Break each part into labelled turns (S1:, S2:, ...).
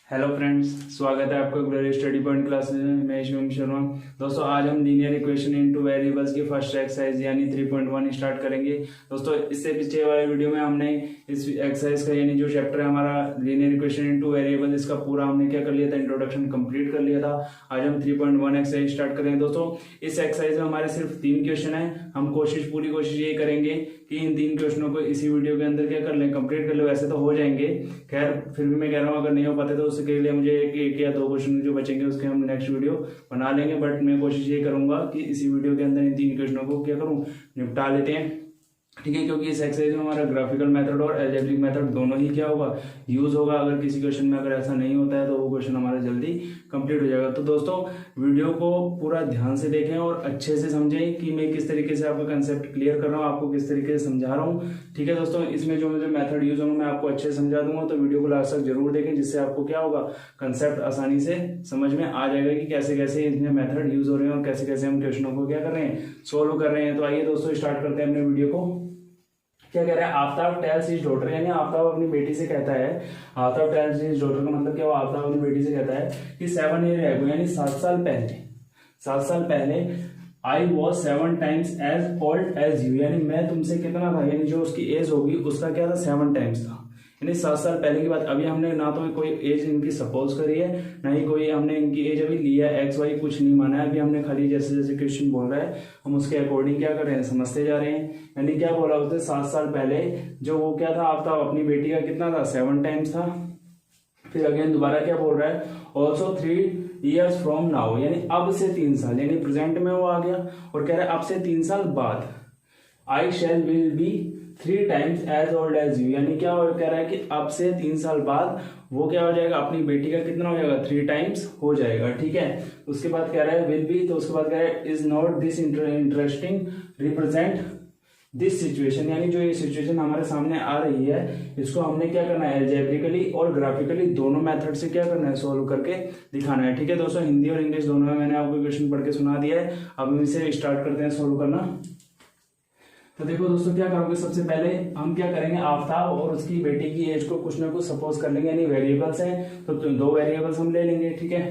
S1: Hello friends, स्वागत है आपका ग्लोरी स्टडी पॉइंट क्लासेस में। मैं शिवम शर्मा। दोस्तों, आज हम लीनियर इक्वेशन इनटू वेरिएबल्स की फर्स्ट एक्सरसाइज यानी 3.1 स्टार्ट करेंगे। दोस्तों, इससे पीछे वाले वीडियो में हमने इस एक्सरसाइज का यानी जो चैप्टर है हमारा लीनियर इक्वेशन इनटू वेरिएबल्स, इसका पूरा हमने क्या कर लिया था, इंट्रोडक्शन कंप्लीट कर लिया था। आज हम 3.1 एक्सरसाइज स्टार्ट करेंगे। दोस्तों, इस एक्सरसाइज में हमारे सिर्फ 3 क्वेश्चन है। हम पूरी कोशिश ये करेंगे कि इन 3 क्वेश्चनों को इसी वीडियो के अंदर क्या कर लें, कंप्लीट कर ले। वैसे तो हो जाएंगे, खैर फिर भी मैं कह रहा हूँ अगर नहीं हो पाते तो उसके लिए मुझे एक या 2 क्वेश्चन जो बचेंगे उसके हम नेक्स्ट वीडियो बना लेंगे। बट मैं कोशिश ये करूंगा कि इसी वीडियो के अंदर इन 3 क्वेश्चनों को क्या करूं, निपटा लेते हैं। ठीक है, क्योंकि इस एक्सरसाइज में हमारा ग्राफिकल मेथड और अलजेब्रिक मेथड दोनों ही क्या होगा, यूज होगा। अगर किसी क्वेश्चन में अगर ऐसा नहीं होता है तो वो क्वेश्चन हमारा जल्दी कंप्लीट हो जाएगा। तो दोस्तों, वीडियो को पूरा ध्यान से देखें और अच्छे से समझें कि मैं किस तरीके से आपका कंसेप्ट क्लियर कर रहा हूँ, आपको किस तरीके से समझा रहा हूँ। ठीक है दोस्तों, इसमें जो मुझे मेथड यूज होगा मैं आपको अच्छे से समझा दूंगा, तो वीडियो को लास्ट तक जरूर देखें, जिससे आपको क्या होगा, कंसेप्ट आसानी से समझ में आ जाएगा कि कैसे कैसे इसमें मेथड यूज हो रहे हैं और कैसे कैसे हम क्वेश्चनों को क्या कर रहे हैं, सोल्व कर रहे हैं। तो आइए दोस्तों, स्टार्ट करते हैं अपने वीडियो को। क्या कह रहा है, आफ्ताब टेल्स हिज डॉटर, यानी आफ्ताब अपनी बेटी से कहता है, आफ्ताब टेल्स हिज डॉटर का मतलब क्या हुआ, आफ्ताब अपनी बेटी से कहता है कि 7 ईयर एगो, यानी 7 साल पहले I was 7 times as old as you, यानी मैं तुमसे कितना था, यानी जो उसकी एज होगी उसका क्या था, 7 टाइम्स था। यानी 7 साल पहले की बात। अभी हमने ना तो कोई एज इनकी सपोज करी है, ना ही कोई हमने इनकी एज अभी लिया है, एक्स वाई कुछ नहीं माना है। अभी हमने खाली जैसे जैसे क्वेश्चन बोल रहा है हम उसके अकॉर्डिंग क्या कर रहे हैं, समझते जा रहे हैं। यानी क्या बोला उसने, 7 साल पहले जो वो क्या था, आफ्ताब अपनी बेटी का कितना था, 7 टाइम्स था। फिर अगेन दोबारा क्या बोल रहा है, ऑल्सो 3 ईयर्स फ्रॉम नाउ, यानी अब से 3 साल, यानी प्रेजेंट में वो आ गया और कह रहा है अब से 3 साल बाद I shall will be 3 times as old as you, यानी क्या कह रहा है कि अब से 3 साल बाद वो क्या हो जाएगा, अपनी बेटी का कितना हो जाएगा, 3 टाइम्स हो जाएगा। ठीक है, उसके बाद कह रहा है विल बी, तो उसके बाद कह रहा है is not this interesting represent this situation, यानी जो ये सिचुएशन हमारे सामने आ रही है इसको हमने क्या करना है, एल्जेब्रिकली और ग्राफिकली दोनों मेथड से क्या करना है, सोल्व करके दिखाना है। ठीक है दोस्तों, हिंदी और इंग्लिश दोनों में मैंने आपको क्वेश्चन पढ़ के सुना दिया है। अब हम इसे स्टार्ट करते हैं सोल्व करना। तो देखो दोस्तों, क्या करोगे, सबसे पहले हम क्या करेंगे, आफ्ताब और उसकी बेटी की एज को कुछ ना कुछ सपोज कर लेंगे, यानी वेरिएबल्स हैं तो 2 वेरिएबल्स हम ले लेंगे। ठीक है,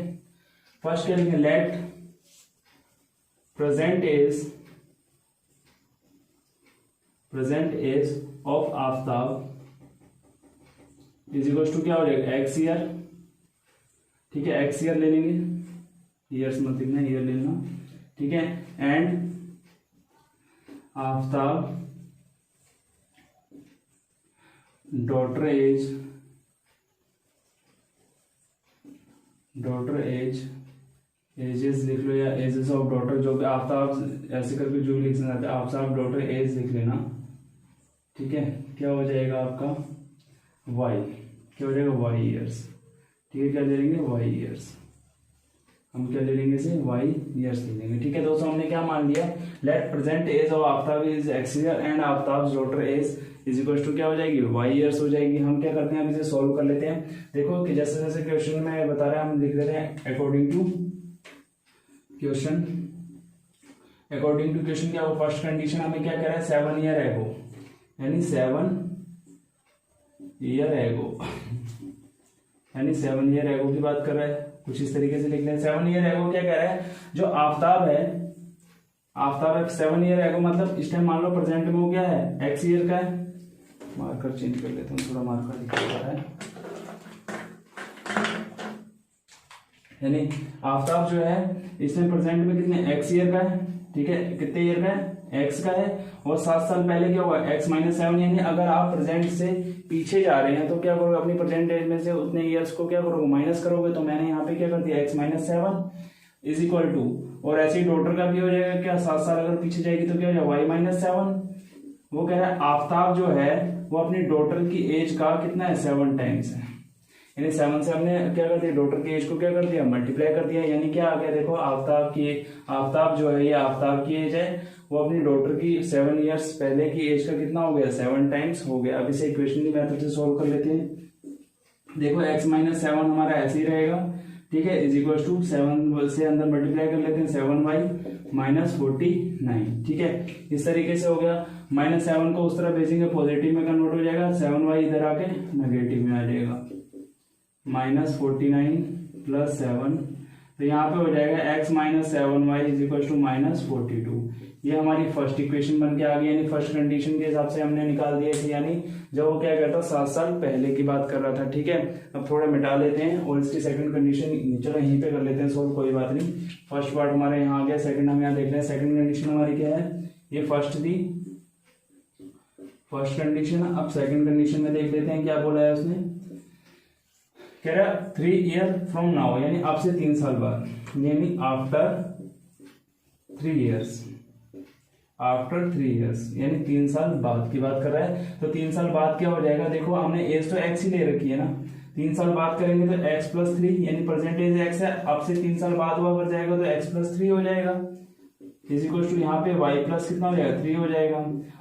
S1: फर्स्ट क्या लेंगे, let present age of Aftab is equal to क्या हो जाएगा, एक्स ईयर। ठीक है, एक्स ईयर ले लेंगे, ईयर्स मत लिखना, ईयर ले लेना। ठीक है, and Aftab daughter age ages लिख लो, या एजेस ऑफ डॉटर, जो भी आफ्ताब ऐसे करके जो लिखना चाहते हैं, आफ्ताब डॉटर एज लिख लेना। ठीक है, क्या हो जाएगा आपका वाई, क्या हो जाएगा वाई ईयर्स। ठीक है, क्या ले लेंगे, वाई ईयर्स, हम क्या ले लेंगे इसे, वाई ईयर्स ले लेंगे। ठीक है दोस्तों, हमने क्या मान लिया, let present age of Aftab is x year and Aftab daughter age is equal to क्या हो जाएगी, वाई ईयर्स हो जाएगी। हम क्या करते हैं, अब इसे सोल्व कर लेते हैं। देखो कि जैसे जैसे क्वेश्चन में बता रहे हैं हम लिख देते हैं अकॉर्डिंग टू क्वेश्चन। क्या हो, फर्स्ट कंडीशन हमें क्या कह रहा है, 7 ईयर एगो, यानी 7 ईयर एगो, यानी 7 ईयर एगो की बात कर रहा है। कुछ इस तरीके से लिख लें, 7 ईयर एगो क्या कह रहा है, जो आफ्ताब है 7 ईयर एगो, मतलब इस टाइम मान लो प्रेजेंट में वो क्या है, एक्स ईयर का है। मार्कर चेंज कर लेता हूँ, थोड़ा मार्कर लिखा हुआ है। यानी आफ्ताब जो है इसमें प्रेजेंट में कितने, एक्स ईयर का है। ठीक है, कितने ईयर का है, एक्स का है। और 7 साल पहले क्या हुआ, x - 7, यानी अगर आप प्रेजेंट से पीछे जा रहे हैं तो क्या करोगे, अपनी प्रेजेंट एज में से उतने ईयर्स को क्या करोगे, माइनस करोगे। तो मैंने यहाँ पे क्या कर दिया, x - 7 इज इक्वल टू, और ऐसे ही डॉटर का भी हो जाएगा क्या, 7 साल अगर पीछे जाएगी तो क्या हो जाएगा, y - 7। वो कह रहा है आफ्ताब जो है वो अपनी डॉटर की एज का कितना है, 7 टाइम्स है। यानी 7 से हमने क्या कर दिया, डॉटर की एज को क्या कर दिया, मल्टीप्लाई कर दिया। यानी क्या आ गया, देखो आफ्ताब जो है ये आफ्ताब की एज है, वो अपनी डॉटर की 7 ईयर्स पहले की एज का कितना हो गया, 7 टाइम्स हो गया। अब इसे इक्वेशन की मेथड से सोल्व कर लेते हैं। देखो x - 7 हमारा ऐसे ही रहेगा। ठीक है, इज इक्वल टू 7 से अंदर मल्टीप्लाई कर लेते हैं, 7y - 49। ठीक है, इस तरीके से हो गया। -7 को उस तरह भेजेंगे पॉजिटिव में कन्वर्ट हो जाएगा, 7y इधर आके नेगेटिव में आ जाएगा। -49 प्लस 7, तो यहाँ पे हो जाएगा x minus 7y is equal to -42। ये हमारी फर्स्ट इक्वेशन बन के आ गई, यानी फर्स्ट कंडीशन के हिसाब से हमने निकाल दिया थी, यानी जब वो क्या करता 7 साल पहले की बात कर रहा था। ठीक है, अब थोड़ा मिटा लेते हैं और इसकी सेकंड कंडीशन चलो यहीं पे कर लेते हैं सोल्व, कोई बात नहीं। फर्स्ट पार्ट हमारा यहाँ आ गया, सेकंड हम यहाँ देख रहे हैं। सेकंड कंडीशन हमारी क्या है, ये फर्स्ट थी फर्स्ट कंडीशन। अब सेकंड कंडीशन में देख लेते हैं क्या बोला है उसने। कह रहा 3 ईयर फ्रॉम नाउ, यानी अब से 3 साल बाद, यानी आफ्टर 3 ईयर्स, आफ्टर 3 ईयर्स यानी 3 साल बाद की बात कर रहा है। तो 3 साल बाद क्या हो जाएगा, देखो हमने एज तो एक्स ही ले रखी है ना, 3 साल बाद करेंगे तो x प्लस 3, यानी परसेंटेज x है, अब से 3 साल बाद हुआ कर जाएगा तो x प्लस 3 हो जाएगा, इज इक्वल टू यहाँ पे y प्लस कितना हो जाएगा 3 हो जाएगा।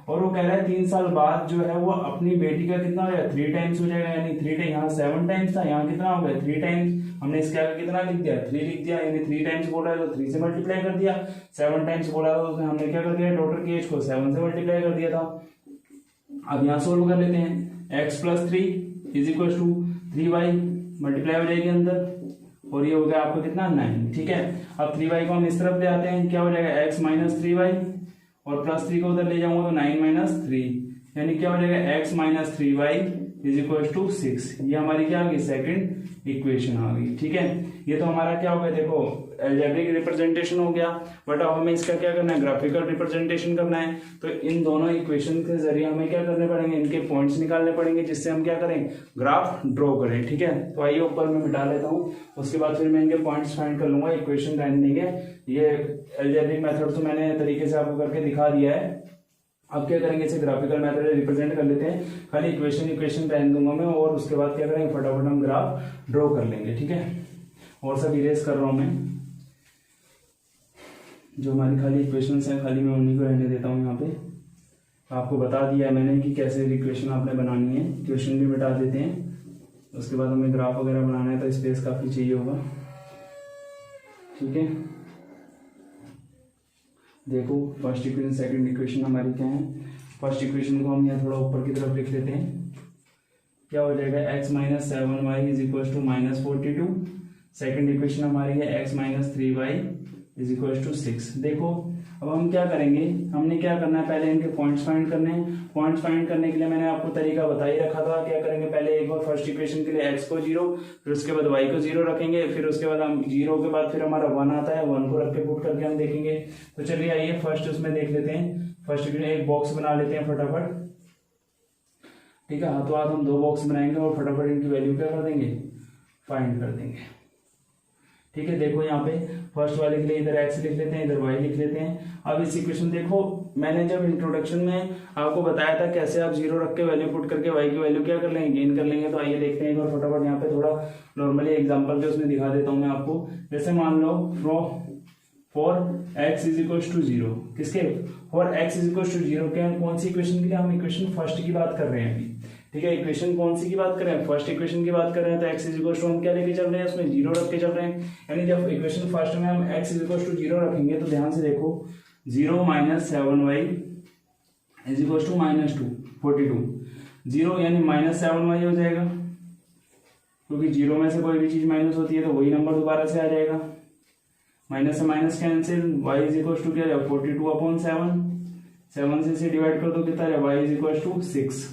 S1: और वो कह रहा है 3 साल बाद जो है वो अपनी बेटी का कितना हो जाएगा 3 टाइम्स हो जाएगा, यानी 3 टाइम्स, यहाँ 7 टाइम्स था, यहाँ कितना हो गया 3 टाइम्स। हमने इसके आगे कितना लिख दिया 3 लिख दिया, यानी 3 टाइम्स बोला है तो 3 से मल्टीप्लाई कर दिया, 7 टाइम्स बोला था उसने हमने क्या कर दिया डॉटर की एज को 7 से मल्टीप्लाई कर दिया था। अब यहाँ सोल्व कर लेते हैं, x plus 3 is equal to 3y multiply हो जाएगी अंदर, और ये हो गया आपका कितना 9। ठीक है, अब 3y को हम इस तरफ ले आते हैं, क्या हो जाएगा x माइनस 3y, और प्लस 3 को उधर ले जाऊंगा तो 9 माइनस 3, यानी क्या हो जाएगा x minus 3y is equal to 6। ये हमारी क्या आ गई सेकंड इक्वेशन आ गई। ठीक है, ये तो हमारा क्या हो गया, देखो अलजेब्रिक रिप्रेजेंटेशन हो गया, बट अब हमें इसका क्या करना है ग्राफिकल रिप्रेजेंटेशन करना है। तो इन दोनों इक्वेशन के जरिए हमें क्या करने पड़ेंगे, इनके पॉइंट्स निकालने पड़ेंगे, जिससे हम क्या करें ग्राफ ड्रॉ करें। ठीक है, तो आइए ऊपर मैं मिटा लेता हूँ, उसके बाद फिर मैं इनके पॉइंट्स फाइंड कर लूंगा, इक्वेशन रहने देंगे। ये अलजेब्रिक मेथड तो मैंने तरीके से आपको करके दिखा दिया है, अब क्या करेंगे इसे ग्राफिकल मेथड रिप्रेजेंट कर लेते हैं। खाली इक्वेशन रहने दूंगा मैं, और उसके बाद क्या करेंगे फटाफट हम ग्राफ ड्रॉ कर लेंगे। ठीक है, और सब इरेज कर रहा हूं मैं, जो हमारी खाली इक्वेशंस हैं खाली मैं उन्हीं को रहने देता हूँ। यहाँ पे आपको बता दिया है मैंने कि कैसे इक्वेशन आपने बनानी है, इक्वेशन भी मिटा देते हैं, उसके बाद हमें ग्राफ वगैरह बनाना है तो स्पेस काफी चाहिए होगा। ठीक है, देखो फर्स्ट इक्वेशन सेकंड इक्वेशन हमारी क्या है। फर्स्ट इक्वेशन को हम यहाँ थोड़ा ऊपर की तरफ लिख लेते हैं, क्या हो जाएगा x minus 7y is equal to -42। Second equation हमारी है x minus 3y is equal to 6। देखो अब हम क्या करेंगे, हमने क्या करना है पहले इनके पॉइंट्स फाइंड करने हैं। पॉइंट्स फाइंड करने के लिए मैंने आपको तरीका बता ही रखा था, क्या करेंगे पहले एक बार फर्स्ट इक्वेशन के लिए x को 0, फिर उसके बाद y को 0 रखेंगे, फिर उसके बाद हम 0 के बाद फिर हमारा 1 आता है, 1 को रख के पुट करके हम देखेंगे। तो चलिए आइए फर्स्ट उसमें देख लेते हैं, फर्स्ट इक्वेशन एक बॉक्स बना लेते हैं फटाफट। ठीक है, हाथों हाथ हम 2 बॉक्स बनाएंगे और फटाफट इनकी वैल्यू क्या कर देंगे फाइंड कर देंगे। ठीक है, देखो यहाँ पे फर्स्ट वाले के लिए इधर x लिख लेते हैं, इधर y लिख लेते हैं। अब इस इक्वेशन देखो मैंने जब इंट्रोडक्शन में आपको बताया था कैसे आप 0 रख के वैल्यू पुट करके y की वैल्यू क्या कर लेंगे गेन कर लेंगे। तो आइए देखते हैं एक बार फटाफट, यहाँ पे थोड़ा नॉर्मली एग्जांपल जो उसमें दिखा देता हूँ मैं आपको। जैसे मान लो for x is equal to 0, किसके for x is equal to 0 के कौन सी इक्वेशन के लिए, हम इक्वेशन फर्स्ट की बात कर रहे हैं अभी। ठीक है, इक्वेशन कौन सी की बात कर रहे हैं, फर्स्ट इक्वेशन की बात कर रहे हैं। तो x इज इक्वल टू हम क्या लेके चल रहे हैं, उसमें 0 रख के चल रहे हैं। यानी जब इक्वेशन फर्स्ट में हम x इज इक्वल टू 0 रखेंगे तो ध्यान से देखो 0 minus 7y is equal to -42, 0 यानी -7y हो जाएगा, क्योंकि 0 में से कोई भी चीज माइनस होती है तो वही नंबर दोबारा से आ जाएगा। माइनस से minus cancel, y is equal to क्या है 42/7, 7 से डिवाइड कर दो कितना है y is equal to 6,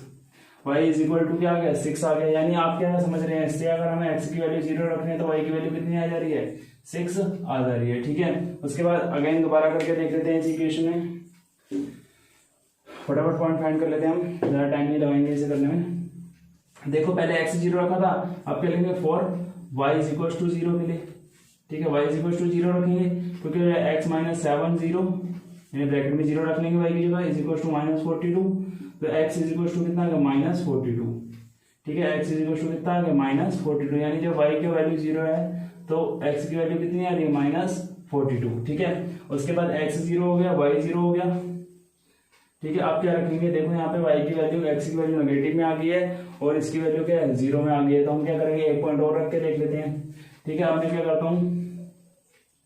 S1: y is equal to क्या आ गया 6 आ गया। यानी आप क्या समझ रहे हैं, इससे अगर हमें x की वैल्यू 0 रखनी है तो y की वैल्यू कितनी आ जा रही है 6 आ जा रही है। ठीक है, उसके बाद अगेन दोबारा करके देख लेते हैं इस इक्वेशन में, फटाफट पॉइंट फाइंड कर लेते हैं, हम ज्यादा टाइम नहीं लगाएंगे इसे करने में। देखो पहले x 0 रखा था, अब क्या लेंगे for y is equal to 0 के लिए। ठीक है, y इज इक्वल टू 0 रखेंगे क्योंकि x माइनस 7 0, यानी ब्रैकेट में 0 रख लेंगे y की जगह, इज इक्वल टू -42। तो x इज इक्वल टू कितना आ गया -42। ठीक है, x इज इक्वल टू कितना आ गया -42, यानी जब y की वैल्यू 0 है तो x की वैल्यू कितनी आ रही है -42। ठीक है, उसके बाद x 0 हो गया, y 0 हो गया। ठीक है, आप क्या रखेंगे, देखो यहाँ पे y की वैल्यू x की वैल्यू नेगेटिव में आ गई है और इसकी वैल्यू क्या है 0 में आ गई है। तो हम क्या करेंगे एक पॉइंट और रख के देख लेते हैं। ठीक है, अब मैं क्या करता हूँ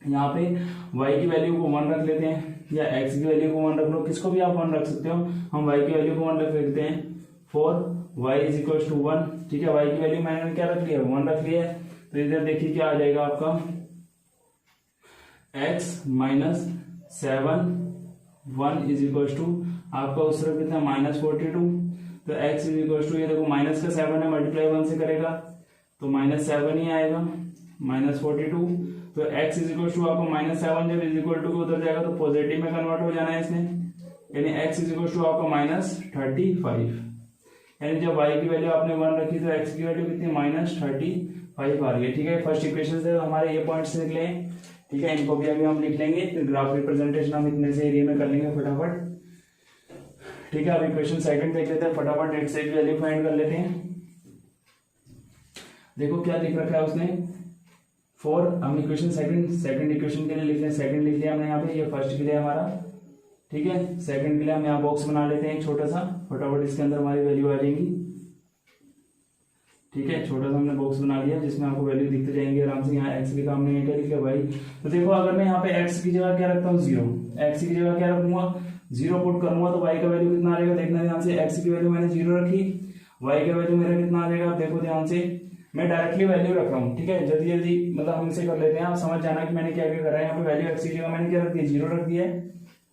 S1: यहाँ पे y की वैल्यू को 1 रख लेते हैं, या x की वैल्यू को 1 रख लो, किसको भी आप 1 रख सकते हो। हम y की वैल्यू को 1 रख लेते हैं for y is equal to 1। ठीक है, y की वैल्यू मैंने क्या रख लिया, 1 रख लिया है। तो इधर देखिए क्या आ जाएगा आपका x minus 7 1 is equal to आपका उस तरफ कितना -42। तो x इज इक्वल टू, ये देखो माइनस का 7 है, मल्टीप्लाई 1 से करेगा तो -7 ही आएगा, -42। तो x इज इक्वल टू आपको -7 जब इज इक्वल टू उधर जाएगा तो पॉजिटिव में कन्वर्ट हो जाना है इसने, यानी x इज इक्वल टू आपको -35। यानी जब y की वैल्यू आपने 1 रखी तो x की वैल्यू कितनी -35 आ रही है। ठीक है, फर्स्ट इक्वेशन से हमारे ये पॉइंट्स निकले हैं। ठीक है, इनको भी अभी हम लिख लेंगे, फिर ग्राफ रिप्रेजेंटेशन हम इतने से एरिया में कर लेंगे फटाफट। ठीक है, अब इक्वेशन सेकंड देख लेते हैं फटाफट, x की वैल्यू फाइंड कर लेते हैं। देखो क्या लिख रखा है उसने, 4। हम इक्वेशन सेकंड इक्वेशन के लिए लिख लें, सेकंड लिख लिया हमने यहाँ पे, ये फर्स्ट के लिए हमारा। ठीक है, सेकंड के लिए हम यहाँ बॉक्स बना लेते हैं एक छोटा सा, फटाफट इसके अंदर हमारी वैल्यू आ जाएंगी। ठीक है, छोटा सा हमने बॉक्स बना लिया जिसमें आपको वैल्यू दिखते जाएंगे आराम से। यहाँ x लिखा हमने, क्या लिखा भाई, तो देखो अगर मैं यहाँ पे x की जगह क्या रखता हूँ 0, x की जगह क्या रखूंगा 0 पुट करूंगा तो y का वैल्यू कितना आ जाएगा, देखना ध्यान से। x की वैल्यू मैंने 0 रखी, y का वैल्यू मेरा कितना आ जाएगा, देखो ध्यान से, मैं डायरेक्टली वैल्यू रख रहा हूँ। ठीक है, जल्दी जल्दी मतलब हम इसे कर लेते हैं, आप समझ जाना कि मैंने क्या क्या करा है। यहाँ पे वैल्यू x की जगह मैंने क्या रख दिया, 0 रख दिया है,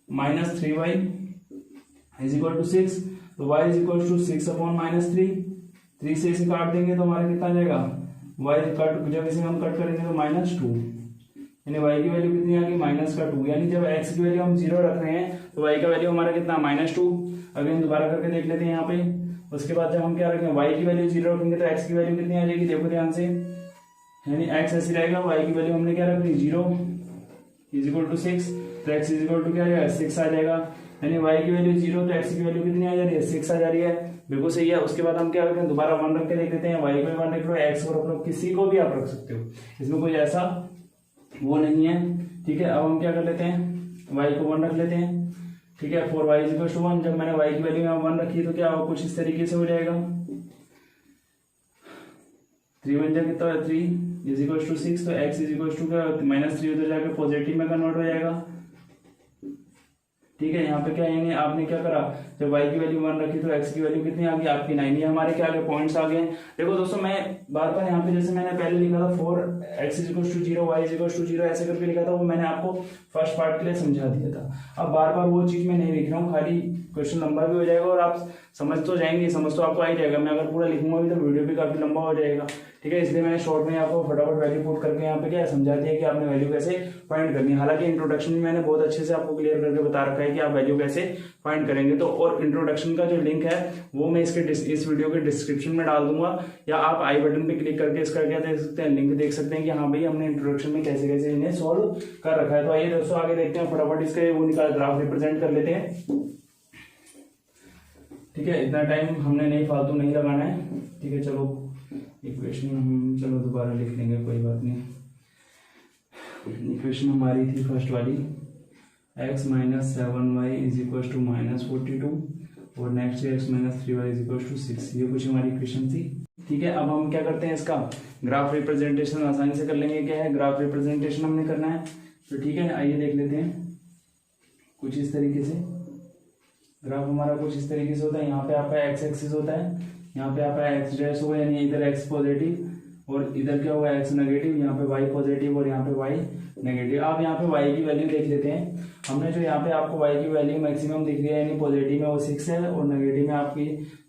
S1: -3y इज इक्वल टू 6। तो y इज इक्वल टू 6/-3, 3 से इसे काट देंगे तो हमारा कितना आ जाएगा, y कट, जब इसे हम कट करेंगे तो -2, यानी y की वैल्यू कितनी आ गई, -2। यानी जब x की वैल्यू हम 0 रख रहे हैं तो y का वैल्यू हमारा कितना, -2। अगेन दोबारा करके देख लेते हैं यहाँ पे। उसके बाद जब हम क्या रखेंगे, y की वैल्यू 0 रखेंगे तो x की वैल्यू कितनी आ जाएगी, देखो ध्यान से, यानी x ऐसी रहेगा, y की वैल्यू हमने क्या रख दी 0 इज इक्वल टू 6, तो x इज इक्वल टू क्या आ जाएगा 6 आ जाएगा। यानी y की वैल्यू 0 तो x की वैल्यू कितनी आ जा रही है, 6 आ जा रही है, बिल्कुल सही है। उसके बाद हम क्या रखें, दोबारा 1 रख के देख लेते हैं, y को 1 रख लो, x को रख लो, किसी को भी आप रख सकते हो, इसमें कोई ऐसा वो नहीं है। ठीक है, अब हम क्या कर लेते हैं, y को 1 रख लेते हैं। ठीक है, 4y इज इक्वल टू 1, जब मैंने y की वैल्यू यहाँ 1 रखी तो क्या कुछ इस तरीके से हो जाएगा, 3 बन जाएगा कितना, 3 इज इक्वल टू 6। तो x इज इक्वल टू क्या, -3 उधर जाकर पॉजिटिव में कन्वर्ट हो जाएगा। ठीक है, यहाँ पे क्या यानी आपने क्या करा, जब y की वैल्यू 1 रखी तो x की वैल्यू कितनी आ गई आपकी 9। ये हमारे क्या आ गए, पॉइंट्स आ गए। देखो दोस्तों, मैं बार बार यहाँ पे जैसे मैंने पहले लिखा था 4x is equal to 0, y is equal to 0 ऐसे करके लिखा था, वो मैंने आपको फर्स्ट पार्ट के लिए समझा दिया था। अब बार बार वो चीज मैं नहीं लिख रहा हूँ, खाली क्वेश्चन लंबा भी हो जाएगा और आप समझ तो जाएंगे, समझ तो आपको आ ही जाएगा। मैं अगर पूरा लिखूंगा भी तो वीडियो भी काफी लंबा हो जाएगा। ठीक है, इसलिए मैंने शॉर्ट में आपको फटाफट वैल्यू पुट करके यहाँ पे क्या समझा दिया कि आपने वैल्यू कैसे फाइंड करनी है। हालांकि इंट्रोडक्शन में मैंने बहुत अच्छे से आपको क्लियर करके बता रखा है कि आप वैल्यू कैसे फाइंड करेंगे। तो और इंट्रोडक्शन का जो लिंक है वो मैं इस वीडियो के डिस्क्रिप्शन में डाल दूंगा, या आप आई बटन पे क्लिक करके इसका क्या देख सकते हैं, लिंक देख सकते हैं कि हाँ भाई हमने इंट्रोडक्शन में कैसे कैसे इन्हें सॉल्व कर रखा है। तो आइए दोस्तों आगे देखते हैं, फटाफट इसका वो निकाल ग्राफ रिप्रेजेंट कर लेते हैं। ठीक है, इतना टाइम हमने नहीं फालतू नहीं लगाना है। ठीक है, चलो इक्वेशन हम चलो दोबारा लिख लेंगे, कोई बात नहीं। इक्वेशन हमारी थी फर्स्ट वाली, x minus 7y is equal to -42 और next x minus 3y is equal to 6। ये कुछ हमारी इक्वेशन थी। ठीक है, अब हम क्या करते हैं, इसका ग्राफ रिप्रेजेंटेशन आसानी से कर लेंगे। क्या है, ग्राफ रिप्रेजेंटेशन हमने करना है। तो ठीक है, आइए देख लेते हैं कुछ इस तरीके से। ग्राफ हमारा कुछ इस तरीके से होता है। यहाँ पे आपका x एक्सिस होता है, यहाँ पे आपका x डैश होगा, यानी इधर x पॉजिटिव और इधर क्या होगा x नेगेटिव, यहाँ पे y पॉजिटिव और यहाँ पे y नेगेटिव। आप यहाँ पे y की वैल्यू देख लेते हैं। हमने जो यहाँ पे आपको y की वैल्यू मैक्सिमम दिख रही है, यानी पॉजिटिव में वो 6 है और नेगेटिव में आपकी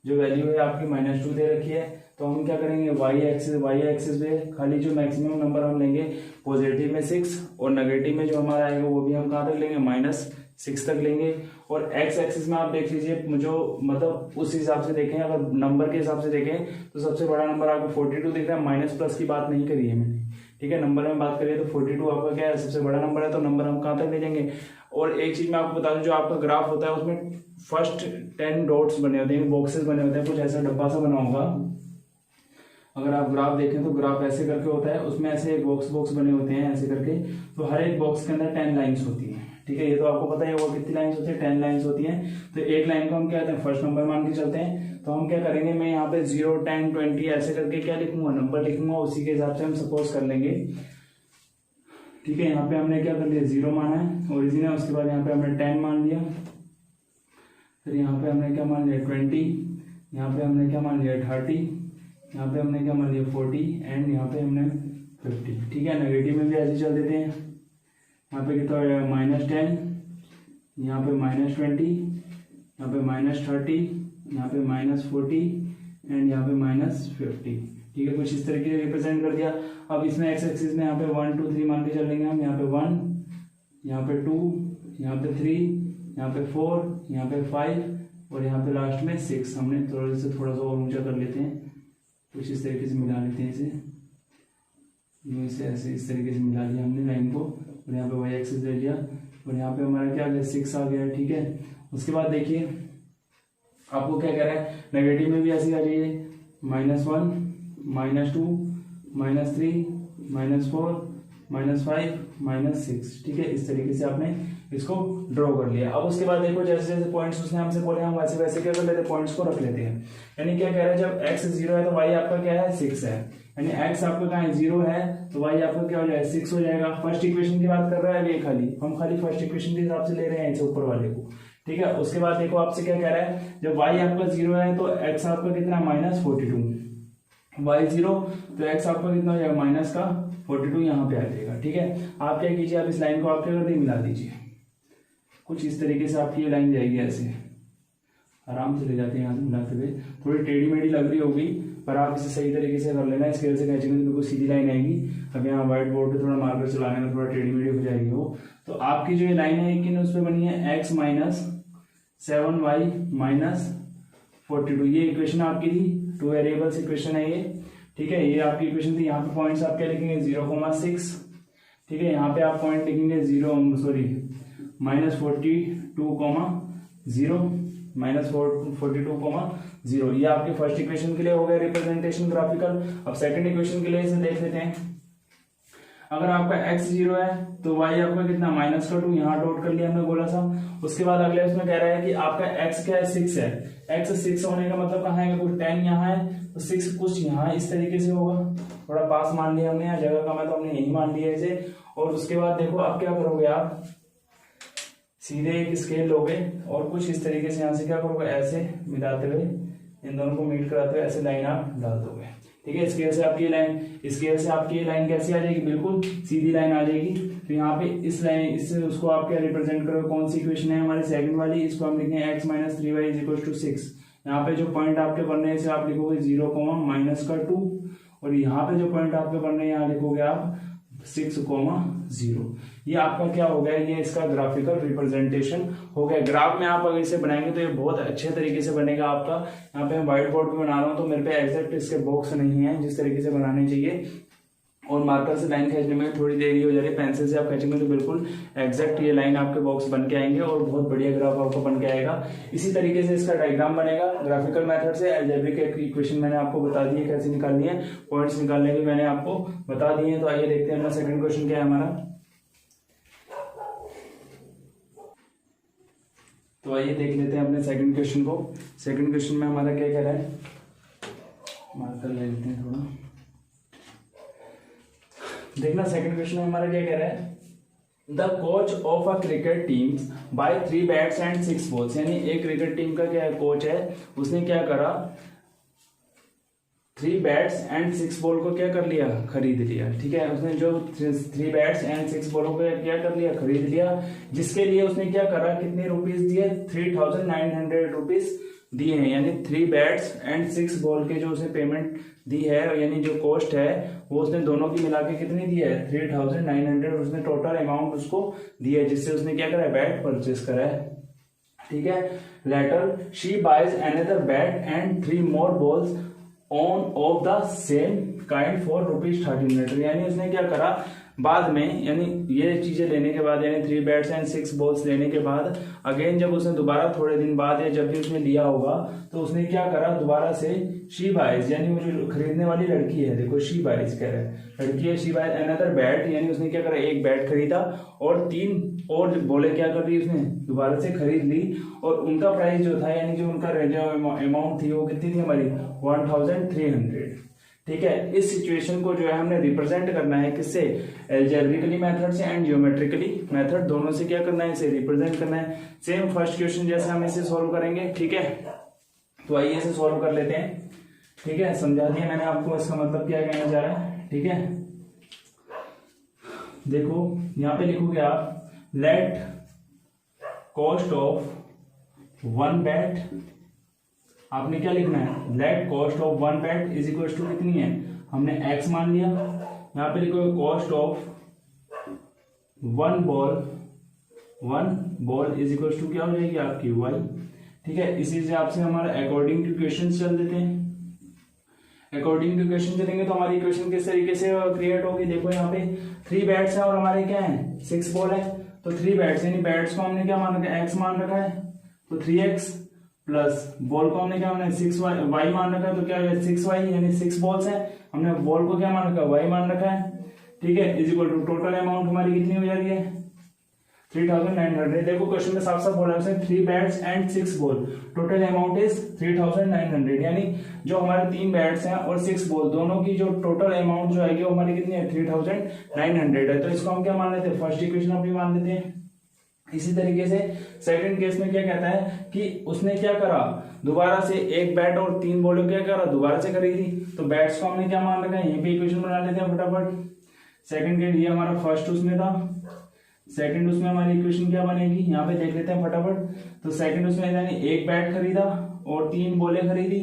S1: जो वैल्यू है आपकी -2 दे रखी है। तो हम क्या करेंगे, y एक्सिस पे खाली जो मैक्सिमम नंबर हम लेंगे, पॉजिटिव में 6 और नेगेटिव में जो हमारा आएगा वो भी हम कहाँ तक लेंगे, -6 तक लेंगे। और x एक्सिस में आप देख लीजिए, जो मतलब उस हिसाब से देखें, अगर नंबर के हिसाब से देखें तो सबसे बड़ा नंबर आपको 42 दिख रहा है। माइनस प्लस की बात नहीं करी है मैंने। ठीक है, नंबर में बात करिए तो 42 आपका क्या है, सबसे बड़ा नंबर है, तो नंबर हम कहाँ तक ले जाएंगे। और एक चीज मैं आपको बता दूं, जो आपका ग्राफ होता है उसमें फर्स्ट 10 डॉट्स बने होते हैं, बॉक्सेस बने होते हैं, कुछ ऐसा डब्बा सा बना होगा। अगर आप ग्राफ देखें तो ग्राफ ऐसे करके होता है, उसमें ऐसे बॉक्स बने होते हैं ऐसे करके। तो हर एक बॉक्स के अंदर 10 लाइन्स होती है। ठीक है, ये तो आपको पता ही होगा कितनी लाइन्स होती है, 10 लाइन्स होती हैं। तो एक लाइन को हम क्या कहते हैं, फर्स्ट नंबर मान के चलते हैं। तो हम क्या करेंगे, मैं यहाँ पे 0, 10, 20 ऐसे करके क्या लिखूंगा, नंबर लिखूंगा, उसी के हिसाब से हम सपोज कर लेंगे। ठीक है, यहाँ पे हमने क्या कर लिया, 0 माना है ओरिजिन है, उसके बाद यहाँ पे हमने 10 मान लिया, फिर यहाँ पे हमने क्या मान लिया 20, यहाँ पे हमने क्या मान लिया 30, यहाँ पे हमने क्या मान लिया 40 एंड यहाँ पे हमने 50। ठीक है, नेगेटिव में भी ऐसे चल देते हैं। यहाँ पे कितना हो जाएगा -10, यहाँ पे -20, यहाँ पे -30, यहाँ पे -40 एंड यहाँ पे -50। ठीक है, कुछ इस तरीके से रिप्रेजेंट कर दिया। अब इसमें एक्स एक्सिस में यहाँ पे 1 2 3 मान के चलेंगे हम। यहाँ पे 1, यहाँ पे 2, यहाँ पे 3, यहाँ पे 4, यहाँ पे 5 और यहाँ पे लास्ट में 6। हमने थोड़ा सा और ऊंचा कर लेते हैं, कुछ इस तरीके से मिला लेते हैं इसे, इसे ऐसे इस तरीके से मिला लिया हमने लाइन को और यहाँ पे वाई एक्सिस ले लिया और यहाँ पे हमारा क्या आ गया 6 आ गया। ठीक है, उसके बाद देखिए आपको क्या कह रहा है, नेगेटिव में भी ऐसे आ जाइए -1, -2, -3, -4, -5, -6। ठीक है, इस तरीके से आपने इसको ड्रॉ कर लिया। अब उसके बाद देखो जैसे जैसे पॉइंट्स उसने हमसे बोले हम वैसे वैसे क्या कर लेते हैं, पॉइंट्स को रख लेते हैं। यानी क्या कह रहा है, जब x 0 है तो y आपका क्या है 6 है, यानी x आपका कहाँ है 0 है तो y आपका क्या हो जाएगा 6 हो जाएगा। फर्स्ट इक्वेशन की बात कर रहा है अभी, हम खाली फर्स्ट इक्वेशन के हिसाब से ले रहे हैं इसे ऊपर वाले को। ठीक है, उसके बाद देखो आपसे क्या कह रहा है, जब y आपका 0 है तो x आपका कितना -42, y 0 तो x आपका कितना हो जाएगा -42 यहाँ पे आ जाएगा। ठीक है, आप क्या कीजिए, आप इस लाइन को आप क्या कर दीजिए मिला दीजिए, कुछ इस तरीके से आपकी ये लाइन जाएगी, ऐसे आराम से ले जाते हैं यहाँ से मिलाते हुए। थोड़ी टेढ़ी मेढ़ी लग रही होगी पर आप इसे सही तरीके से कर लेना, स्केल से खींचेंगे तो बिल्कुल सीधी लाइन आएगी। अब यहाँ व्हाइट बोर्ड पे थोड़ा मार्कर चलाने में थोड़ा टेढ़ी मेढ़ी हो जाएगी वो। तो आपकी जो ये लाइन है कि उस पर बनी है x - 7y - 42, ये इक्वेशन आपकी थी, 2 वेरिएबल्स इक्वेशन है ये। ठीक है, ये आपकी इक्वेशन थी। यहाँ पे पॉइंट्स आप क्या लिखेंगे 0,6। ठीक है, यहाँ पे आप पॉइंट लिखेंगे -42,0 ये आपके फर्स्ट इक्वेशन के लिए हो गया रिप्रेजेंटेशन ग्राफिकल। अब सेकंड इक्वेशन के लिए इसे देख लेते हैं। अगर आपका x 0 है तो y आपका कितना -2, यहाँ डॉट कर लिया हमने गोला सा। उसके बाद अगले उसमें कह रहा है कि आपका x क्या है 6 है, x 6 होने का मतलब कहाँ है, कुछ 10 यहाँ है तो 6 कुछ यहाँ इस तरीके से होगा। थोड़ा पास मान लिया हमने, यहाँ जगह का मतलब हमने यही मान लिया इसे। और उसके बाद देखो आप क्या करोगे, आप सीधे एक स्केल लोगे और कुछ इस तरीके से यहाँ से क्या करोगे, ऐसे मिलाते हुए इन दोनों को मीट कराते हुए ऐसे लाइन आप डाल दोगे। ठीक है, स्केल से आपकी ये लाइन कैसी आ जाएगी, बिल्कुल सीधी लाइन आ जाएगी। तो यहाँ पे इस लाइन इससे उसको आप क्या रिप्रेजेंट करोगे, कौन सी इक्वेशन है हमारी सेकंड वाली, इसको हम लिखेंगे x - 3y = 6। यहाँ पे जो पॉइंट आपके बन रहे हैं इसे आप लिखोगे 0, -2 और यहाँ पे जो पॉइंट आपके बन रहे हैं यहाँ लिखोगे आप 6,0। ये आपका क्या हो गया, ये इसका ग्राफिकल रिप्रेजेंटेशन हो गया। ग्राफ में आप अगर इसे बनाएंगे तो ये बहुत अच्छे तरीके से बनेगा आपका। यहाँ पे मैं व्हाइट बोर्ड पे बना रहा हूँ तो मेरे पे एग्जैक्ट इसके बॉक्स नहीं है जिस तरीके से बनाने चाहिए, और मार्कर से लाइन खींचने में थोड़ी देरी हो जा रही है। पेंसिल से आप खींचेंगे तो बिल्कुल एग्जैक्ट ये लाइन आपके बॉक्स बन के आएंगे और बहुत बढ़िया ग्राफ आपको बन के आएगा। इसी तरीके से इसका डायग्राम बनेगा ग्राफिकल मेथड से। अलजेब्रिक इक्वेशन मैंने आपको बता दी है कैसे निकालनी है, पॉइंट्स निकालने की मैंने आपको बता दिए हैं। तो आइए देखते हैं अपना सेकंड क्वेश्चन क्या है हमारा। तो आइए देख लेते हैं अपने सेकंड क्वेश्चन को। सेकंड क्वेश्चन में हमारा क्या कह रहा है, मार्कर ले लेते हैं थोड़ा, देखना सेकंड क्वेश्चन में हमारा क्या कह रहा है। The coach of a cricket team buy 3 bats and 6 balls, यानी एक क्रिकेट टीम का क्या कोच है, उसने क्या करा 3 बैट्स एंड 6 बॉल को क्या कर लिया, खरीद लिया। ठीक है, उसने जो 3 बैट्स एंड 6 बॉलों को क्या कर लिया, खरीद लिया, जिसके लिए उसने क्या करा, कितने रुपीस दिए, 3,900 रुपीज दिए हैं। यानी 3 बैट्स एंड 6 बॉल के जो उसने पेमेंट दी है, यानी जो कॉस्ट है वो उसने दोनों की मिला के कितनी दी है, 3,900 उसने टोटल अमाउंट उसको दिया है, जिससे उसने क्या करा है, बैट परचेस करा है। ठीक है, later she buys another bat and 3 more balls on of the same kind for ₹1300। यानी उसने क्या करा बाद में, यानी ये चीजें लेने के बाद, यानी 3 बैट्स एंड 6 बॉल्स लेने के बाद अगेन जब उसने दोबारा थोड़े दिन बाद या जब भी उसने लिया होगा तो उसने क्या करा, दोबारा से शी बाइज, यानी वो जो खरीदने वाली लड़की है, देखो शी बाइज कह रहे हैं, लड़की है, शी बाइज अनदर बैट, यानी उसने क्या करा, एक बैट खरीदा और 3 और बोले क्या कर दी उसने, दोबारा से खरीद ली। और उनका प्राइस जो था, यानी जो उनका जो अमाउंट थी वो कितनी थी हमारी, 1,300। ठीक है, इस सिचुएशन को जो है हमने रिप्रेजेंट करना है किससे, अलजेब्रिकली मेथड से एंड ज्योमेट्रिकली मेथड, दोनों से क्या करना है, इसे रिप्रेजेंट करना है। सेम फर्स्ट क्वेश्चन जैसे हम इसे सॉल्व करेंगे। ठीक है, तो आइए इसे सॉल्व कर लेते हैं। ठीक है, समझा दिया मैंने आपको इसका मतलब क्या कहना चाह रहा है। ठीक है, देखो यहां पे लिखोगे आप let cost of one bat, आपने क्या लिखना है, let cost of one bat is equal to कितनी है, हमने x मान लिया। यहां पे लिखोगे cost of one ball is equal to क्या हो जाएगी आपकी y। ठीक है, इसी से आपसे हमारा अकॉर्डिंग टू इक्वेशन चल देते हैं। अकॉर्डिंग टू इक्वेशन चलेंगे तो हमारी इक्वेशन किस तरीके से क्रिएट होगी। देखो यहाँ पे 3 बैट्स है और हमारे क्या है 6 बॉल है, तो 3 बैट्स यानी बैट्स को हमने क्या मान रखा है, x मान रखा है, तो 3x प्लस बॉल को हमने क्या माना है 6y मान रखा है, तो क्या है 6y यानी 6 बॉल्स है, हमने बॉल को क्या मान रखा है y मान रखा है। ठीक है, is equal to total amount हमारी कितनी हो जा रही है 3900। देखो क्वेश्चन में साफ साफ बोला है 3 bats and 6 ball, total amount is 3900, यानी जो हमारे 3 बैट्स हैं और 6 बॉल दोनों की जो टोटल अमाउंट जो आएगी वो हमारी कितनी है 3900 है। तो इसको हम क्या मान लेते हैं, फर्स्ट इक्वेशन अपनी मान लेते हैं। इसी तरीके से सेकंड केस में क्या कहता है कि उसने क्या करा, दोबारा से एक बैट और 3 बॉल क्या करा, दोबारा से खरीदी, तो बैट्स को हमने क्या मान रखा है, यहीं पे इक्वेशन बना लेते हैं फटाफट। सेकंड केस ये हमारा फर्स्ट उसमें था, सेकंड उसमें हमारी इक्वेशन क्या बनेगी, यहाँ पे देख लेते हैं फटाफट। तो सेकंड उसमें यानी एक बैट खरीदा और 3 बॉलें खरीदी,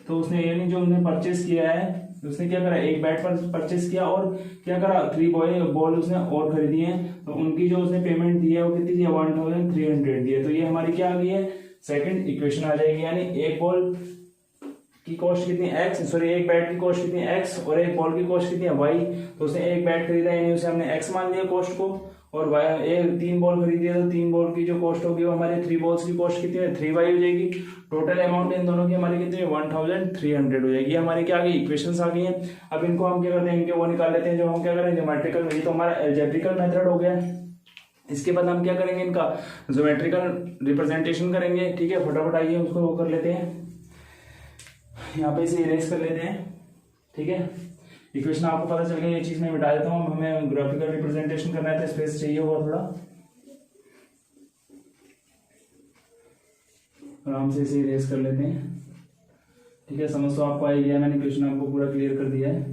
S1: तो उसने यानी जो उसने परचेस किया है उसने क्या करा, एक बैट पर परचेस किया और क्या करा 3 बॉल उसने और खरीदी है, तो उनकी जो उसने पेमेंट दी है वो कितनी दी है 1300 दी है। तो ये हमारी क्या आ गई है सेकंड इक्वेशन आ जाएगी, यानी एक बॉल की कॉस्ट कितनी x, सॉरी एक बैट की कॉस्ट कितनी है x और एक बॉल की कॉस्ट कितनी है y। तो उसने एक बैट खरीदा यानी उसे हमने x मान लिया कॉस्ट को, और 3 बॉल खरीदी है तो 3 बॉल की जो कॉस्ट होगी वो हमारे 3 बॉल्स की कॉस्ट कितनी है 3y हो जाएगी। टोटल अमाउंट इन दोनों की हमारी कितनी है 1300 हो जाएगी। हमारी क्या आ गई इक्वेशंस आ गई हैं। अब इनको हम क्या करते हैं, इनके वो निकाल लेते हैं जो हम क्या करें ज्योमेट्रिकल, ये तो हमारा अलजेब्रिकल मेथड हो गया। इसके बाद हम क्या करेंगे, इनका ज्योमेट्रिकल रिप्रेजेंटेशन करेंगे। ठीक है, फटाफट आइए उसको वो कर लेते हैं, यहाँ पे इसे इरेज कर लेते हैं। ठीक है, इक्वेशन आपको पता चल गया, ये चीज मैं मिटा देता हूँ। हमें ग्राफिकल रिप्रेजेंटेशन करना है तो स्पेस चाहिए होगा थोड़ा, आराम से इसे इरेज कर लेते हैं। ठीक है, समझ तो आपको आई गया, मैंने इक्वेशन आपको पूरा क्लियर कर दिया है।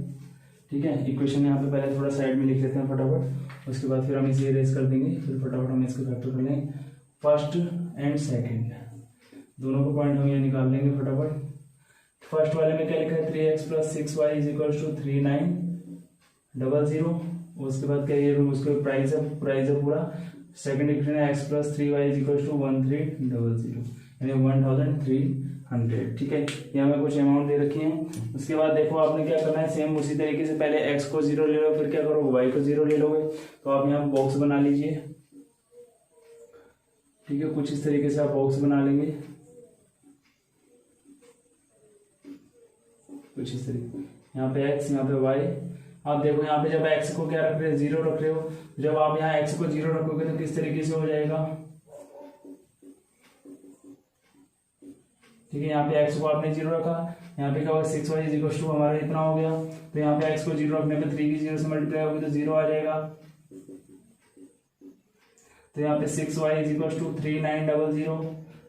S1: ठीक है, इक्वेशन यहाँ पे पहले थोड़ा साइड में लिख लेते हैं फटाफट, उसके बाद फिर हम इसे इरेज कर देंगे, फिर फटाफट हम इसको फैक्टर कर लेंगे। फर्स्ट एंड सेकेंड दोनों को पॉइंट हम ये निकाल लेंगे फटाफट। फर्स्ट वाले में क्या लिखा है 3x plus 6y is equal to 3900। उसके बाद क्या ये उसका प्राइस है पूरा। सेकंड इक्वेशन है x plus 3y is equal to 1300 यानी 1300। ठीक है, ये हमें कुछ अमाउंट दे रखी है। उसके बाद देखो आपने क्या करना है, सेम उसी तरीके से पहले x को 0 ले लो, फिर क्या करो y को 0 ले लोगे। तो आप यहाँ बॉक्स बना लीजिए। ठीक है, कुछ इस तरीके से आप बॉक्स बना लेंगे, कुछ इस तरीके, यहाँ पे x यहाँ पे y। आप देखो यहाँ पे जब x को क्या रख रहे हो 0 रख रहे हो, जब आप यहाँ x को 0 रखोगे तो किस तरीके से हो जाएगा। ठीक है, यहाँ पे x को आपने 0 रखा, यहाँ पे क्या होगा 6y इज इक्वल टू हमारा इतना हो गया। तो यहाँ पे x को 0 रखने पे 3 की 0 से मल्टीप्लाई होगी तो 0 आ जाएगा। तो यहाँ पे 6y इज इक्वल टू 3900,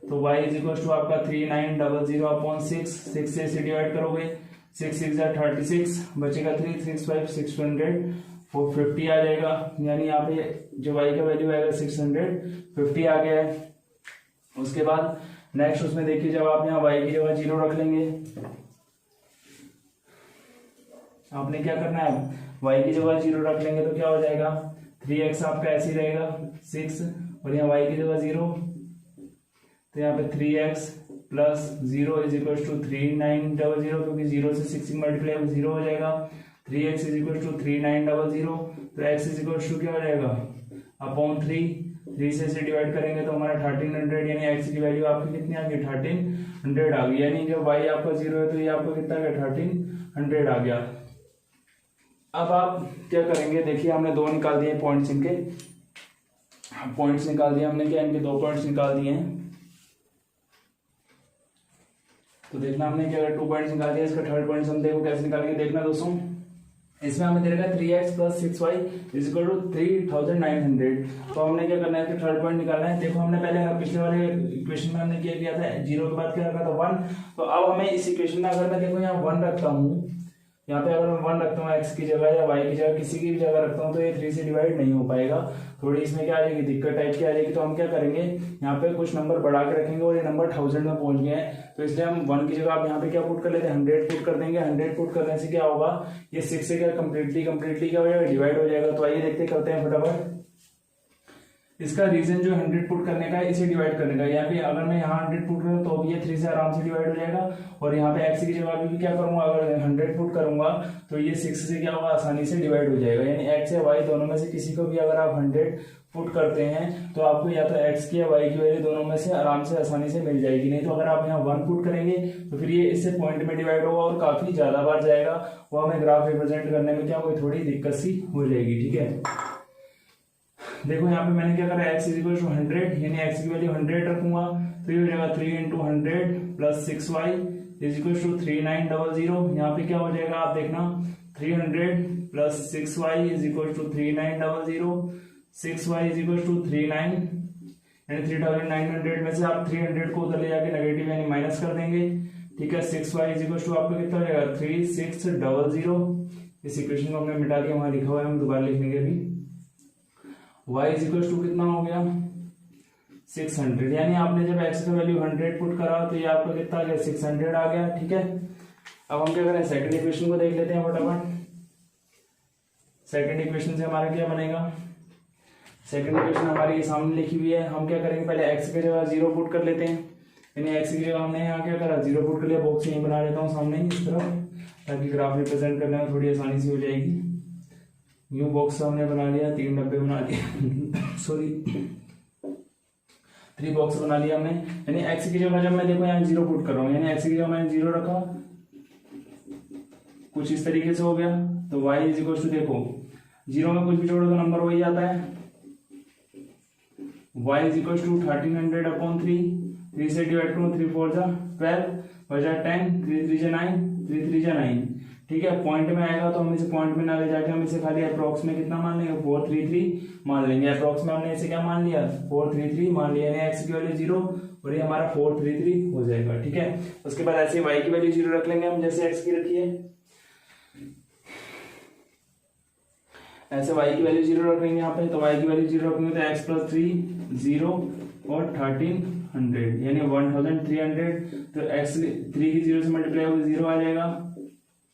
S1: तो y इज इक्वल टू आपका 3900 अपॉन 6 से इसे डिवाइड करोगे, 6 6 36 बचेगा 3 6 5 600 450 आ जाएगा। यानी यहाँ पे जो y का वैल्यू आएगा 650 आ गया है। उसके बाद नेक्स्ट उसमें देखिए, जब आप यहाँ y की जगह 0 रख लेंगे, आपने क्या करना है y की जगह 0 रख लेंगे तो क्या हो जाएगा 3x आपका ऐसे ही रहेगा 6 और यहाँ y की जगह 0, तो यहाँ पे 3x plus 0 is equal to 3900, क्योंकि 0 से 6 मल्टीप्लाई 0 हो जाएगा। 3x इज इक्वल टू 3900, तो x इज इक्वल टू क्या हो जाएगा अपॉन 3 से डिवाइड करेंगे तो हमारा 1300, यानी x की वैल्यू आपकी कितनी आ गई 1300 आ गई। यानी जब y आपका 0 है तो ये आपका कितना आ गया 1300 आ गया। अब आप क्या करेंगे, देखिए हमने 2 निकाल दिए पॉइंट्स, इनके पॉइंट्स निकाल दिए हमने, क्या इनके 2 पॉइंट्स निकाल दिए हैं। तो देखना हमने क्या 2 पॉइंट्स निकाल दिया, इसका थर्ड पॉइंट हम देखो कैसे निकालेंगे। देखना दोस्तों, इसमें हमें दे रखा है 3x plus 6y is equal to 3900। तो हमने क्या करना है कि थर्ड पॉइंट निकालना है। देखो हमने पहले पिछले वाले इक्वेशन में हमने क्या किया था, 0 के बाद क्या रखा था 1। तो अब हमें इस इक्वेशन में अगर मैं देखो यहाँ 1 रखता हूँ, यहाँ पे अगर मैं 1 रखता हूँ x की जगह या y की जगह किसी की भी जगह रखता हूँ, तो ये 3 से डिवाइड नहीं हो पाएगा। थोड़ी इसमें क्या आ जाएगी, दिक्कत टाइप की आ जाएगी। तो हम क्या करेंगे, यहाँ पे कुछ नंबर बढ़ा के रखेंगे और ये नंबर 1000 में पहुंच गए हैं, तो इसलिए हम 1 की जगह आप यहाँ पे क्या पुट कर लेते हैं, 100 पुट कर देंगे। 100 पुट करने से क्या होगा, ये 6 से क्या कम्प्लीटली क्या हो जाएगा, डिवाइड हो जाएगा। तो आइए देखते करते हैं फटाफट। इसका रीजन जो 100 पुट करने का है, इसे डिवाइड करने का। यहाँ पे अगर मैं यहाँ 100 पुट करूँ तो ये 3 से आराम से डिवाइड हो जाएगा। और यहाँ पे x की जगह भी क्या करूंगा, अगर 100 पुट करूंगा तो ये 6 से क्या होगा, आसानी से डिवाइड हो जाएगा। यानी x या y दोनों में से किसी को भी अगर आप 100 पुट करते हैं तो आपको या तो x की या y की वैल्यू दोनों में से आराम से आसानी से मिल जाएगी। नहीं तो अगर आप यहाँ 1 पुट करेंगे तो फिर ये इससे पॉइंट में डिवाइड होगा और काफी ज्यादा बार जाएगा, वो हमें ग्राफ रिप्रेजेंट करने में क्या कोई थोड़ी दिक्कत सी हो जाएगी। ठीक है, देखो यहाँ पे मैंने क्या करा, x इक्वल टू 100, यानी x की वैल्यू 100 रखूंगा तो ये हो जाएगा 3 into 100 plus 6y is equal to 3900। यहाँ पे क्या हो जाएगा आप देखना, 300 plus 6y is equal to 3900, 6y is equal to 39, यानी 3900 में से आप 300 को उधर ले जाके नेगेटिव यानी माइनस कर देंगे। ठीक है, 6y इज इक्वल टू आपको कितना हो जाएगा, 3600। इस इक्वेशन को हमने मिटा दिया, वहां लिखा हुआ है, हम दोबारा लिखेंगे अभी। y इज इक्वल टू कितना हो गया, 600। यानी आपने जब x का वैल्यू 100 पुट करा तो ये आपका कितना आ गया, 600 आ गया। ठीक है, अब हम क्या करें, सेकंड इक्वेशन को देख लेते हैं फटाफट। सेकंड इक्वेशन से हमारा क्या बनेगा, सेकंड इक्वेशन हमारी सामने लिखी हुई है। हम क्या करेंगे, पहले x की जगह 0 पुट कर लेते हैं। यानी x की जगह हमने यहाँ क्या करा, 0 पुट कर लिया। बॉक्स यहीं बना लेता हूँ सामने ही इस तरफ, ताकि ग्राफ रिप्रेजेंट करने में थोड़ी आसानी सी हो जाएगी। न्यू बॉक्स हमने बना लिया, 3 डब्बे बना लिए सॉरी 3 बॉक्स बना लिया हमने। यानी x की जगह जब मैं देखो यहाँ 0 पुट कर रहा हूँ, यानी x की जगह मैंने 0 रखा, कुछ इस तरीके से हो गया। तो y इज इक्वल टू देखो 0 में कुछ भी जोड़ो तो नंबर वही आता है। y is equal to 1300 upon 3 से डिवाइड करूँ, 3 4 जा 12 बजा 10, 3 3 जा 9, 3 3 जा 9। ठीक है, पॉइंट में आएगा तो हम इसे पॉइंट में ना ले जाके हम इसे खाली अप्रोक्स में कितना मान लेंगे, 433 मान लेंगे। अप्रोक्स में हमने इसे क्या मान लिया, 433 मान लिया। यानी x की वैल्यू 0 और ये हमारा 433 हो जाएगा। ठीक है, उसके बाद ऐसे y की वैल्यू 0 रख लेंगे हम, जैसे x की रखी है ऐसे y की वैल्यू 0 रख लेंगे यहाँ पे। तो y की वैल्यू 0 रखेंगे तो x प्लस 3 0 और 1300 यानी 1300। तो x 3 की 0 से मल्टीप्लाई होकर 0 आ जाएगा।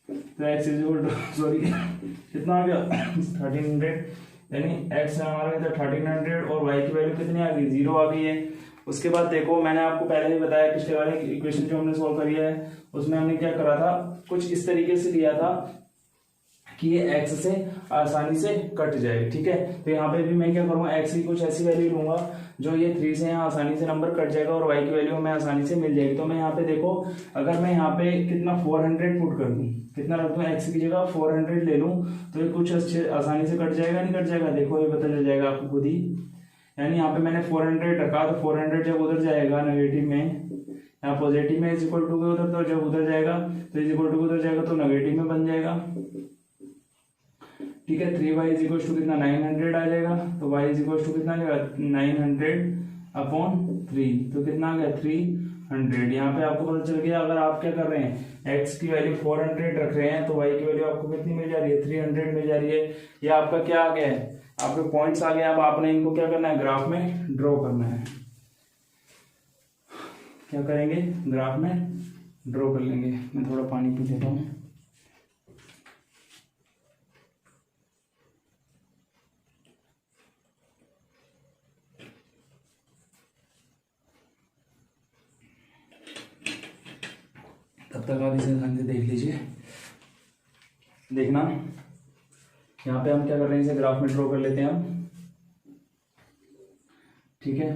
S1: तो x is equal to sorry कितना आ गया 1300, यानी x हमारा कितना 1300 और y की वैल्यू कितनी आ गई, 0 आ गई है। उसके बाद देखो मैंने आपको पहले ही बताया, पिछले वाले इक्वेशन जो हमने सॉल्व करी है उसमें हमने क्या करा था, कुछ इस तरीके से लिया था कि ये x से आसानी से कट जाए। ठीक है, तो यहाँ पे भी मैं क्या करूँगा, x की कुछ ऐसी वैल्यू लूंगा जो ये 3 से यहाँ आसानी से नंबर कट जाएगा और y की वैल्यू हमें आसानी से मिल जाएगी। तो मैं यहाँ पे देखो, अगर मैं यहाँ पे कितना 400 पुट कर दूं, कितना रख दूं, x की जगह 400 ले लूं तो ये कुछ अच्छे आसानी से कट जाएगा, नहीं कट जाएगा, देखो ये पता चल जाएगा आपको खुद ही। यानी यहाँ पे मैंने 400 रखा तो 400 जब उधर जाएगा नेगेटिव में, यहाँ पॉजिटिव में इज इक्वल टू के उधर, तो जब उधर जाएगा तो इज इक्वल टू उधर जाएगा तो नेगेटिव में बन जाएगा। ठीक है, 3y इज इक्वल टू कितना 900 आ जाएगा। तो y इज इक्वल टू कितना आ जाएगा 900 अपॉन 3, तो कितना आ गया 300। यहाँ पे आपको पता चल गया, अगर आप क्या कर रहे हैं x की वैल्यू 400 रख रहे हैं तो y की वैल्यू आपको कितनी मिल जा रही है, 300 मिल जा रही है। ये आपका क्या आ गया है, आपके पॉइंट्स आ गए। अब आपने इनको क्या करना है, ग्राफ में ड्रॉ करना है। क्या करेंगे, ग्राफ में ड्रॉ कर लेंगे। मैं थोड़ा पानी पी लेता हूँ। तब तक आप इसे ध्यान से देख लीजिए। देखना यहाँ पे हम क्या कर रहे हैं, इसे ग्राफ में ड्रॉ कर लेते हैं हम। ठीक है,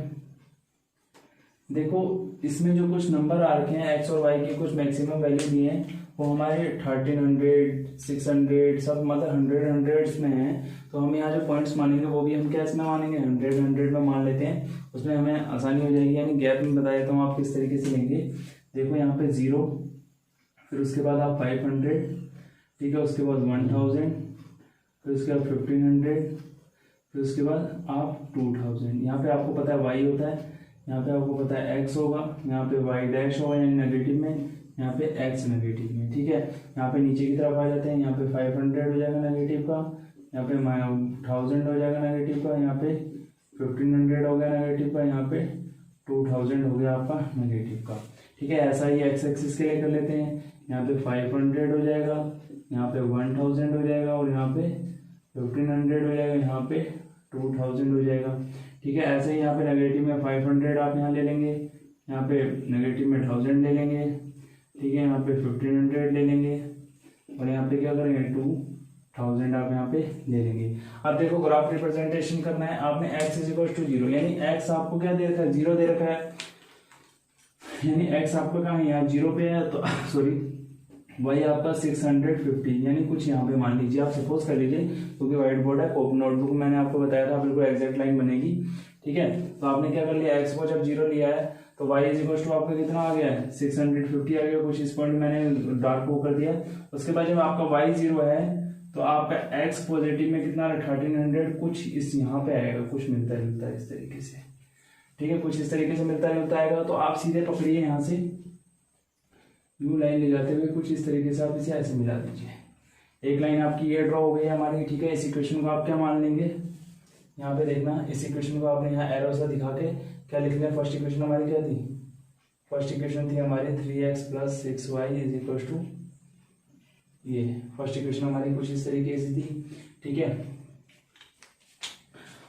S1: देखो इसमें जो कुछ नंबर आ रखे हैं x और y की कुछ मैक्सिमम वैल्यू दी हैं, वो हमारे 1300 600 सब मतलब 100 में है। तो हम यहाँ जो पॉइंट्स मानेंगे वो भी हम क्या इसमें मानेंगे, 100 में मान लेते हैं। उसमें हमें आसानी हो जाएगी। यानी गैप में बता देता हूँ आप किस तरीके से लेंगे। देखो यहाँ पे 0, फिर उसके बाद आप 500, ठीक है, उसके बाद 1000, फिर उसके बाद 1500, फिर उसके बाद आप 2000। यहाँ पे आपको पता है y होता है, यहाँ पे आपको पता है x होगा, यहाँ पे y डैश होगा यानी नेगेटिव में, यहाँ पे x नेगेटिव में। ठीक है, यहाँ पे नीचे की तरफ आ जाते हैं, यहाँ पे 500 हो जाएगा नेगेटिव का, यहाँ पे 1000 हो जाएगा नेगेटिव का, यहाँ पे 1500 हो गया नेगेटिव का, यहाँ पे 2000 हो गया आपका नेगेटिव का। ठीक है, ऐसा ही x एक्सिस के लिए कर लेते हैं, यहाँ पे 500 हो जाएगा, यहाँ पे 1000 हो जाएगा, और यहाँ पे 1500 हो जाएगा, यहाँ पे 2000 हो जाएगा। ठीक है, ऐसे ही यहाँ पे नेगेटिव में 500 आप यहाँ ले लेंगे, यहाँ पे नेगेटिव में 1000 ले लेंगे। ठीक है, यहाँ पे 1500 ले लेंगे, और यहाँ पे क्या करेंगे 2000 आप यहाँ पे ले लेंगे। अब देखो ग्राफ रिप्रेजेंटेशन करना है, आपने x इज इक्वल टू 0, यानी x आपको क्या दे रखा है, 0 दे रखा है, यानी x आपका कहाँ है, यहाँ 0 पे है, तो सॉरी y आपका 650, यानी कुछ यहाँ पे मान लीजिए, आप सपोज कर लीजिए, क्योंकि व्हाइट बोर्ड है, नोटबुक मैंने आपको बताया था बिल्कुल एग्जैक्ट लाइन बनेगी। ठीक है, तो आपने क्या कर लिया, x को जब 0 लिया है तो y इज इक्वल टू आपका कितना आ गया है, 650 आ गया, कुछ इस पॉइंट मैंने डार्क को कर दिया। उसके बाद जब आपका y 0 है तो आपका x पॉजिटिव में कितना है 1300, कुछ इस यहाँ पे आएगा, कुछ मिलता जुलता है इस तरीके से। ठीक है, कुछ इस तरीके से मिलता जुलता आएगा, तो आप सीधे पकड़िए यहाँ से यू लाइन ले जाते हुए कुछ इस तरीके से आप इसे ऐसे मिला दीजिए। एक लाइन आपकी ये ड्रॉ हो गई है हमारी। ठीक है, इस इक्वेशन को आप क्या मान लेंगे, यहाँ पे देखना, इस इक्वेशन को आपने यहाँ एरो से दिखा के क्या लिख लिया, फर्स्ट इक्वेशन हमारी क्या थी, फर्स्ट इक्वेशन थी हमारी 3x + 6y is equal to, ये फर्स्ट इक्वेशन हमारी कुछ इस तरीके से थी। ठीक है,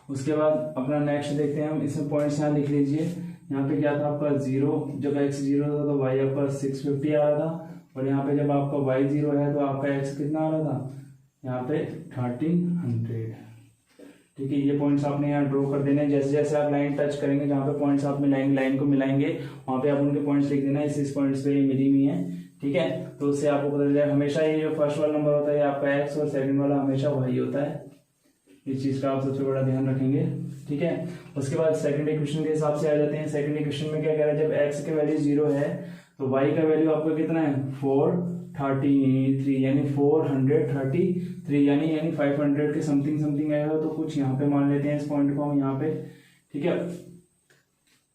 S1: उसके बाद अपना नेक्स्ट देखते हैं हम, इसमें पॉइंट्स यहाँ लिख लीजिए। यहाँ पे क्या था आपका 0, जब x 0 था तो y आपका 650 आ रहा था, और यहाँ पे जब आपका y 0 है तो आपका x कितना आ रहा था, यहाँ पे 1300। ठीक है, ये पॉइंट्स आपने यहाँ ड्रॉ कर देने, जैसे जैसे आप लाइन टच करेंगे, जहाँ पे पॉइंट्स आप मिलाएंगे, लाइन को मिलाएंगे, वहाँ पे आप उनके पॉइंट्स लिख देना, इस पॉइंट्स पे ये मिली हुई है। ठीक है, तो उससे आपको पता चल जाएगा, हमेशा ये जो फर्स्ट वाला नंबर होता है आपका x, और सेकंड वाला हमेशा y होता है। इस चीज का आप सबसे बड़ा ध्यान रखेंगे। ठीक है, उसके बाद सेकंड इक्वेशन के हिसाब से आ जाते हैं। सेकंड इक्वेशन में क्या कह रहा है, जब x के वैल्यू 0 है तो y का वैल्यू आपका कितना है 433, यानी 433, यानी 500 के समथिंग आएगा, तो कुछ यहाँ पे मान लेते हैं इस पॉइंट को हम यहाँ पे। ठीक है,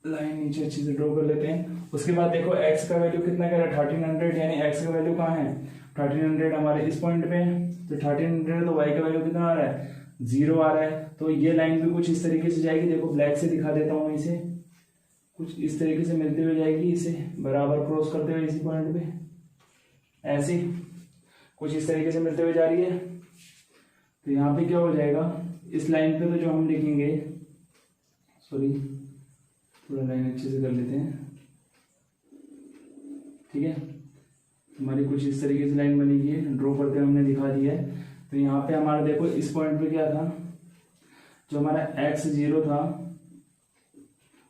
S1: लाइन नीचे अच्छी से ड्रॉ कर लेते हैं। उसके बाद देखो x का वैल्यू कितना कह रहा है 1300, यानी x का वैल्यू कहाँ है 1300 हमारे इस पॉइंट पे, तो 1300, तो y का वैल्यू कितना आ रहा है 0 आ रहा है, तो ये लाइन भी कुछ इस तरीके से जाएगी। देखो ब्लैक से दिखा देता हूँ इसे, कुछ इस तरीके से मिलते हुए जाएगी, इसे बराबर क्रॉस करते हुए इसी पॉइंट पे, ऐसे कुछ इस तरीके से मिलते हुए जा रही है। तो यहाँ पे क्या हो जाएगा, इस लाइन पे तो जो हम लिखेंगे, सॉरी थोड़ा लाइन अच्छे से कर लेते हैं। ठीक है, हमारी कुछ इस तरीके से लाइन बनेगी, ड्रॉ करते हुए हमने दिखा दिया है। तो यहाँ पे हमारा देखो इस पॉइंट पे क्या था, जो हमारा x 0 था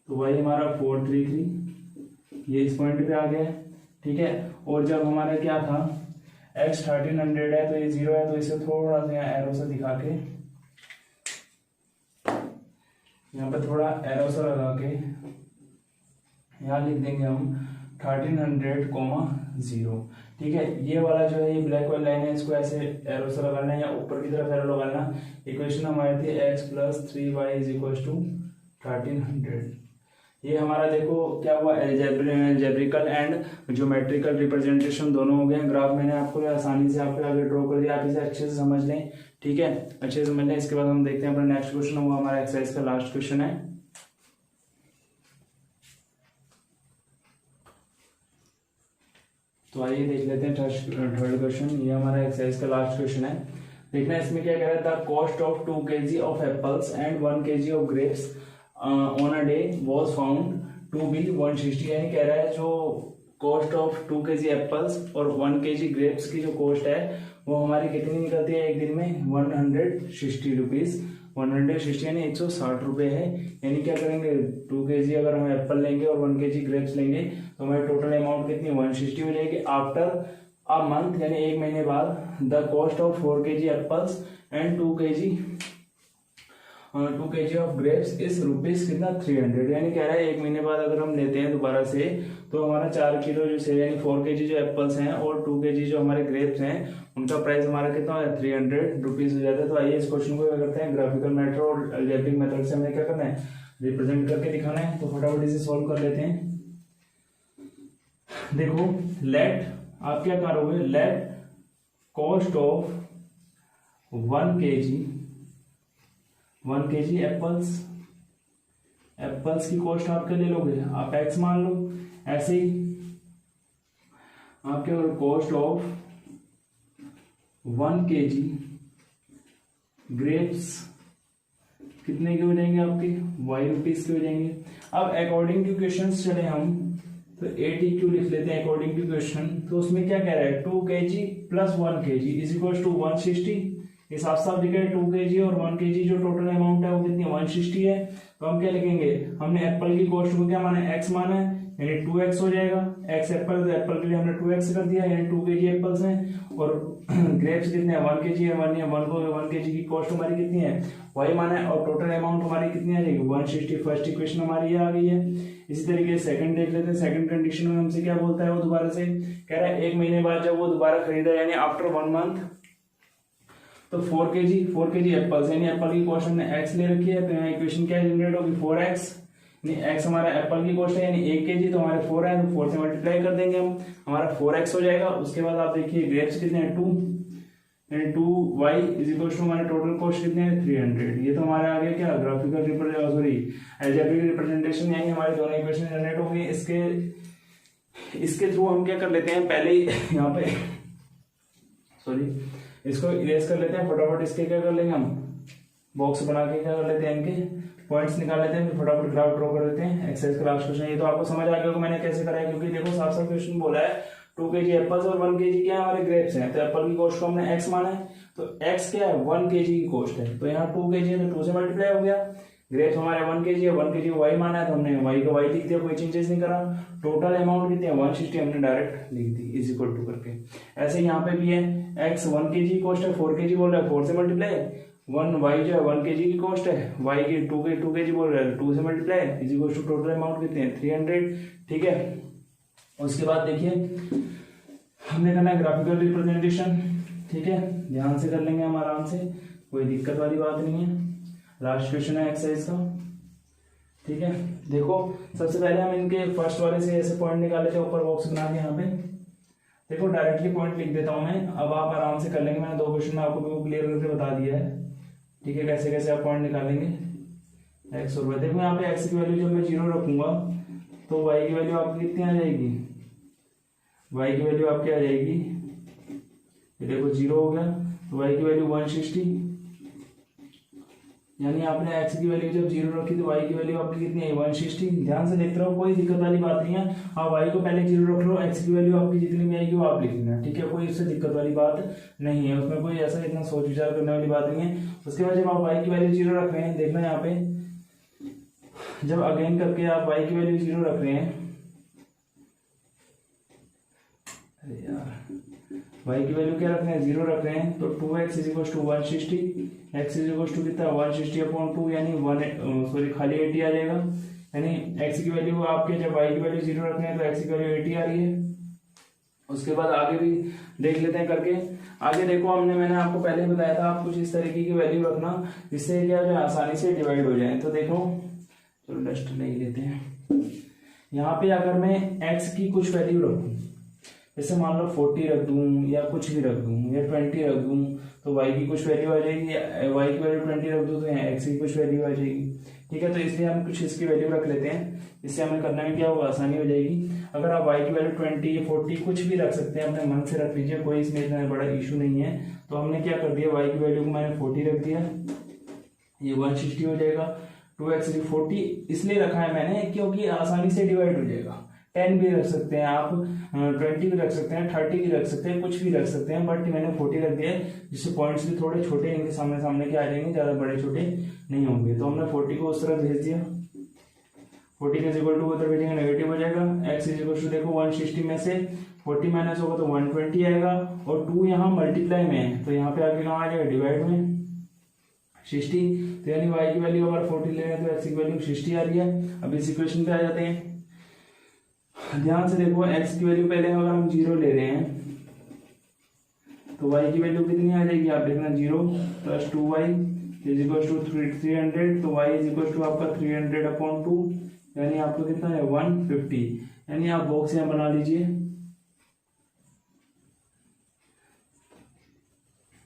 S1: तो y हमारा 433, ये इस पॉइंट पे आ गया है। ठीक है, और जब हमारा क्या था x 1300 है तो ये 0 है, तो इसे थोड़ा सा यहाँ एरो से दिखा के, यहाँ पे थोड़ा एरो से लगा के यहाँ लिख देंगे हम 1300,0। ठीक है, ये वाला जो है ये ब्लैक वाली लाइन है, इसको ऐसे एरो से लगाना है या ऊपर की तरफ एरो लगाना। इक्वेशन हमारी थी x + 3y = 1300। ये हमारा देखो क्या हुआ, एल्जेब्रिकल एंड ज्योमेट्रिकल रिप्रेजेंटेशन दोनों हो गए। ग्राफ मैंने आपको आसानी से आपके आगे ड्रॉ कर दिया, आप इसे अच्छे से समझ लें। ठीक है, अच्छे से समझ लें। इसके बाद हम देखते हैं अपना नेक्स्ट क्वेश्चन, वो हमारा एक्सरसाइज का लास्ट क्वेश्चन है। तो आइए देख लेते हैं थर्ड क्वेश्चन। ये हमारा एक्सरसाइज का लास्ट क्वेश्चन है। देखना इसमें क्या कह रहा है, the cost of 2 kg of apples and 1 kg of grapes on a day was found to be 160। यानी कह रहा है जो कॉस्ट ऑफ 2 kg एप्पल्स और 1 kg ग्रेप्स की जो कॉस्ट है वो हमारी कितनी निकलती है एक दिन में 160 रुपीज। 160 यानी 160 रुपए है। यानी क्या करेंगे 2 kg अगर हम एप्पल लेंगे और 1 kg ग्रेप्स लेंगे तो हमारी टोटल अमाउंट कितनी 160 हो जाएगी। आफ्टर अ मंथ यानी एक महीने बाद the cost of 4 kg apples and 2 kg 2 kg of grapes इस रुपीज कितना 300, यानी कह रहा है 1 महीने बाद अगर हम लेते हैं दोबारा से तो हमारा 4 किलो जो से यानी 4 kg जो एप्पल्स हैं और 2 kg जो हमारे ग्रेप्स हैं उनका प्राइस हमारा कितना है 300 रुपीज हो जाता है। तो आइए इस क्वेश्चन को क्या करते हैं, ग्राफिकल मेथड और अलजेब्रिक मेथड से हमें क्या करना है, रिप्रेजेंट करके दिखाना है। तो फटाफट इसे सॉल्व कर लेते हैं। देखो लेट आप क्या करोगे, late cost of 1 kg apples की कॉस्ट आप क्या ले लोगे, आप x मान लो। ऐसे ही आप क्या करोगे, कॉस्ट ऑफ 1 kg ग्रेप्स कितने के हो जाएंगे आपके, y रुपीज के हो जाएंगे। अब अकॉर्डिंग टू क्वेश्चन चले हम तो ATQ लिख लेते हैं अकॉर्डिंग टू क्वेश्चन। तो उसमें क्या कह रहा है, 2 kg plus 1 kg is equal to 160। ये साफ साफ दिख रहा है 2 kg और 1 kg जो टोटल अमाउंट है वो कितनी 160 है। तो हम क्या लिखेंगे, हमने एप्पल की कॉस्ट को क्या माना है, x माना है, यानी 2x हो जाएगा। x एप्पल, तो एप्पल के लिए हमने 2x कर दिया, यानी 2 kg एप्पल्स हैं। और ग्रेप्स कितने हैं, 1 kg है, 1 kg की कॉस्ट हमारी कितनी है, y माना है, और टोटल अमाउंट हमारी कितनी आ जाएगी 160। फर्स्ट इक्वेशन हमारी ये आ गई है। इसी तरीके से सेकंड देख लेते हैं। सेकंड कंडीशन में हमसे क्या बोलता है, वो दोबारा से कह रहा है 1 महीने बाद जब वो दोबारा खरीदा यानी आफ्टर 1 मंथ, तो 4 kg एप्पल्स, यानी एप्पल की कॉस्ट हमने x ले रखी है। तो यहाँ इक्वेशन क्या जनरेट होगी 4x, यानी x हमारा एप्पल की कॉस्ट है यानी 1 kg, तो हमारे 4 है, तो 4 से मल्टीप्लाई कर देंगे हम, हमारा 4x हो जाएगा। उसके बाद आप देखिए ग्रेप्स कितने हैं 2, यानी 2y इज इक्वल टू हमारे टोटल कॉस्ट कितने हैं 300। ये तो हमारे आगे क्या ग्राफिकल अलजेब्रिक रिप्रेजेंटेशन, यानी हमारे दोनों इक्वेशन जनरेट होंगे। इसके थ्रू हम क्या कर लेते हैं, पहले ही यहाँ पे इसको इरेज कर लेते हैं फटाफट। इसके क्या कर लेंगे हम, बॉक्स बना के क्या कर लेते हैं, इनके पॉइंट्स निकाल लेते हैं, फिर फटाफट ग्राफ ड्रॉ कर लेते हैं। एक्सरसाइज का लास्ट क्वेश्चन ये तो आपको समझ आ गया होगा मैंने कैसे करा है, क्योंकि देखो साफ साफ क्वेश्चन बोला है 2 kg एप्पल्स और 1 kg क्या हमारे ग्रेप्स हैं। तो एप्पल की कॉस्ट को हमने x माना है, तो x क्या है 1 kg की कॉस्ट है, तो यहाँ 2 kg है तो 2 से मल्टीप्लाई हो गया। ग्रेप्स हमारे 1 kg है, 1 kg y माना है, तो हमने y का y लिख दिया, कोई चेंजेस नहीं करा। टोटल अमाउंट कितनी है 160, हमने डायरेक्ट लिख दी इज इक्वल टू करके। ऐसे यहाँ पे भी है x 1 kg की कॉस्ट है, 4 kg बोल रहा है, 4 से मल्टीप्लाई, 1 y जो है 1 kg की कॉस्ट है, y की 2 kg बोल रहा है, 2 से multiply is equal to total amount कितने हैं 300। ठीक है, उसके बाद देखिए हमने करना है ग्राफिकल रिप्रेजेंटेशन। ठीक है, ध्यान से कर लेंगे हम आराम से, कोई दिक्कत वाली बात नहीं है। लास्ट क्वेश्चन है एक्सरसाइज का। ठीक है, देखो सबसे पहले हम इनके फर्स्ट वाले से ऐसे पॉइंट निकाले थे ऊपर बॉक्स बना के। यहाँ पे देखो डायरेक्टली पॉइंट लिख देता हूं मैं, अब आप आराम से कर लेंगे। मैंने 2 क्वेश्चन में आपको बिल्कुल क्लियर करके बता दिया है। ठीक है, कैसे कैसे आप पॉइंट निकालेंगे x और y। देखो यहाँ पे x की वैल्यू जब मैं 0 रखूंगा तो y की वैल्यू आपकी कितनी आ जाएगी, y की वैल्यू आपकी आ जाएगी, ये देखो 0 हो गया, तो y की वैल्यू 160, यानी आपने x की वैल्यू जब 0 रखी तो y की वैल्यू आपकी कितनी है 160। ध्यान से देखते रहो, कोई दिक्कत वाली बात नहीं है। आप y को पहले 0 रख लो, x की वैल्यू आपकी जितनी भी आएगी वो आप लिख लेना। ठीक है, कोई उससे दिक्कत वाली बात नहीं है, उसमें कोई ऐसा इतना सोच विचार करने वाली बात नहीं है। उसके बाद जब आप y की वैल्यू 0 रख रहे हैं, देखना यहाँ पे जब अगेन करके आप y की वैल्यू 0 रख रहे हैं, अरे यार y की वैल्यू क्या रख रहे हैं 0 रख रहे हैं, तो 2x is equal to 160, x is equal to कितना 160 अपॉन 2 यानी खाली 80 आ जाएगा। यानी x की वैल्यू आपके जब y की वैल्यू 0 रख रहे हैं तो x की वैल्यू 80 आ रही है। उसके बाद आगे भी देख लेते हैं करके। आगे देखो मैंने आपको पहले ही बताया था आप कुछ इस तरीके की वैल्यू रखना जिससे क्या जो आसानी से डिवाइड हो जाए। तो देखो चलो डस्ट नहीं लेते हैं। यहाँ पे अगर मैं x की कुछ वैल्यू रखूं, जैसे मान लो 40 रख दूं या कुछ भी रख दूं या 20 रख दूं, तो y की कुछ वैल्यू आ जाएगी, y की वैल्यू 20 रख दूं तो यहाँ x की कुछ वैल्यू आ जाएगी। ठीक है, तो इसलिए हम कुछ इसकी वैल्यू रख लेते हैं, इससे हमें करने में क्या होगा आसानी हो जाएगी। अगर आप y की वैल्यू 20 40 कुछ भी रख सकते हैं, अपने मन से रख लीजिए, कोई इसमें इतना बड़ा इशू नहीं है। तो हमने क्या कर दिया, y की वैल्यू को मैंने 40 रख दिया, ये 160 हो जाएगा। 2x 40 इसलिए रखा है मैंने क्योंकि आसानी से डिवाइड हो जाएगा। 10 भी रख सकते हैं आप, 20 भी रख सकते हैं, 30 भी रख सकते हैं, कुछ भी रख सकते हैं, बट मैंने 40 रख दिया है जिससे पॉइंट्स भी थोड़े छोटे इनके सामने सामने के आ जाएंगे, ज्यादा बड़े छोटे नहीं होंगे। तो हमने 40 को उस तरह भेज दिया, 40 के इक्वल टू उधर भेजेंगे नेगेटिव हो जाएगा। x इज इक्वल टू देखो 160 में से 40 माइनस होगा तो 120 आएगा, और 2 यहाँ मल्टीप्लाई में है तो यहाँ पे आगे कहाँ आ जाएगा डिवाइड में। 60, तो यानी y की वैल्यू अगर 40 ले रहे हैं तो x की वैल्यू 60 आ रही है। अब इस इक्वेशन पे आ जाते हैं। ध्यान से देखो, x की वैल्यू पहले अगर हम 0 ले रहे हैं तो y की वैल्यू कितनी आ जाएगी, आप देखना 0 + 2y इज इक्वल टू 300, तो y इज इक्वल टू आपका 300/2, यानी आपको कितना है 150। यानी आप बॉक्स यहाँ बना लीजिए,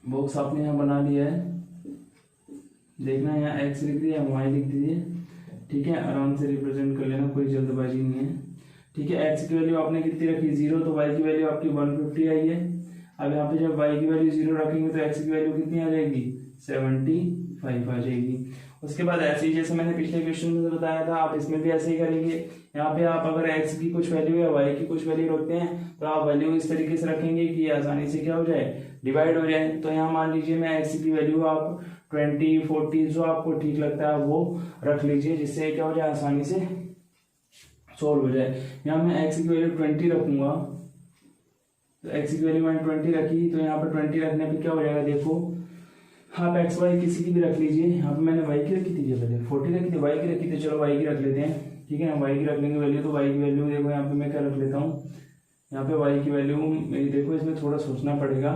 S1: बॉक्स आपने यहाँ बना लिया है। देखना यहाँ x लिख दिया, y लिख दीजिए, ठीक है। आराम से रिप्रेजेंट कर लेना, कोई जल्दबाजी नहीं है, ठीक है। x की वैल्यू आपने कितनी रखी 0, तो y की वैल्यू आपकी 150 आई है। अब यहाँ पे जब y की वैल्यू 0 रखेंगे तो x की वैल्यू कितनी आ जाएगी 75 आ जाएगी। उसके बाद ऐसे ही जैसे मैंने पिछले क्वेश्चन में बताया था, आप इसमें भी ऐसे ही करेंगे। यहाँ पे आप अगर x की कुछ वैल्यू या y की कुछ वैल्यू रखते हैं तो आप वैल्यू इस तरीके से रखेंगे कि आसानी से क्या हो जाए, डिवाइड हो जाए। तो यहाँ मान लीजिए मैं x की वैल्यू आप 20, 40 जो आपको ठीक लगता है वो रख लीजिए, जिससे क्या हो जाए, आसानी से सोल्व हो जाए। यहाँ मैं x की वैल्यू 20 रखूंगा, तो x की वैल्यू मैंने 20 रखी, तो यहाँ पर 20 रखने पे क्या हो जाएगा, देखो आप एक्स वाई किसी की भी रख लीजिए। यहाँ पे मैंने वाई की रखी थी, पहले 40 रखी थी, वाई की रखी थी, चलो वाई की रख लेते हैं, ठीक है ना। वाई की रख लेंगे वैल्यू, तो वाई की वैल्यू देखो यहाँ पे मैं क्या रख लेता हूँ, यहाँ पे वाई की वैल्यू देखो, इसमें थोड़ा सोचना पड़ेगा,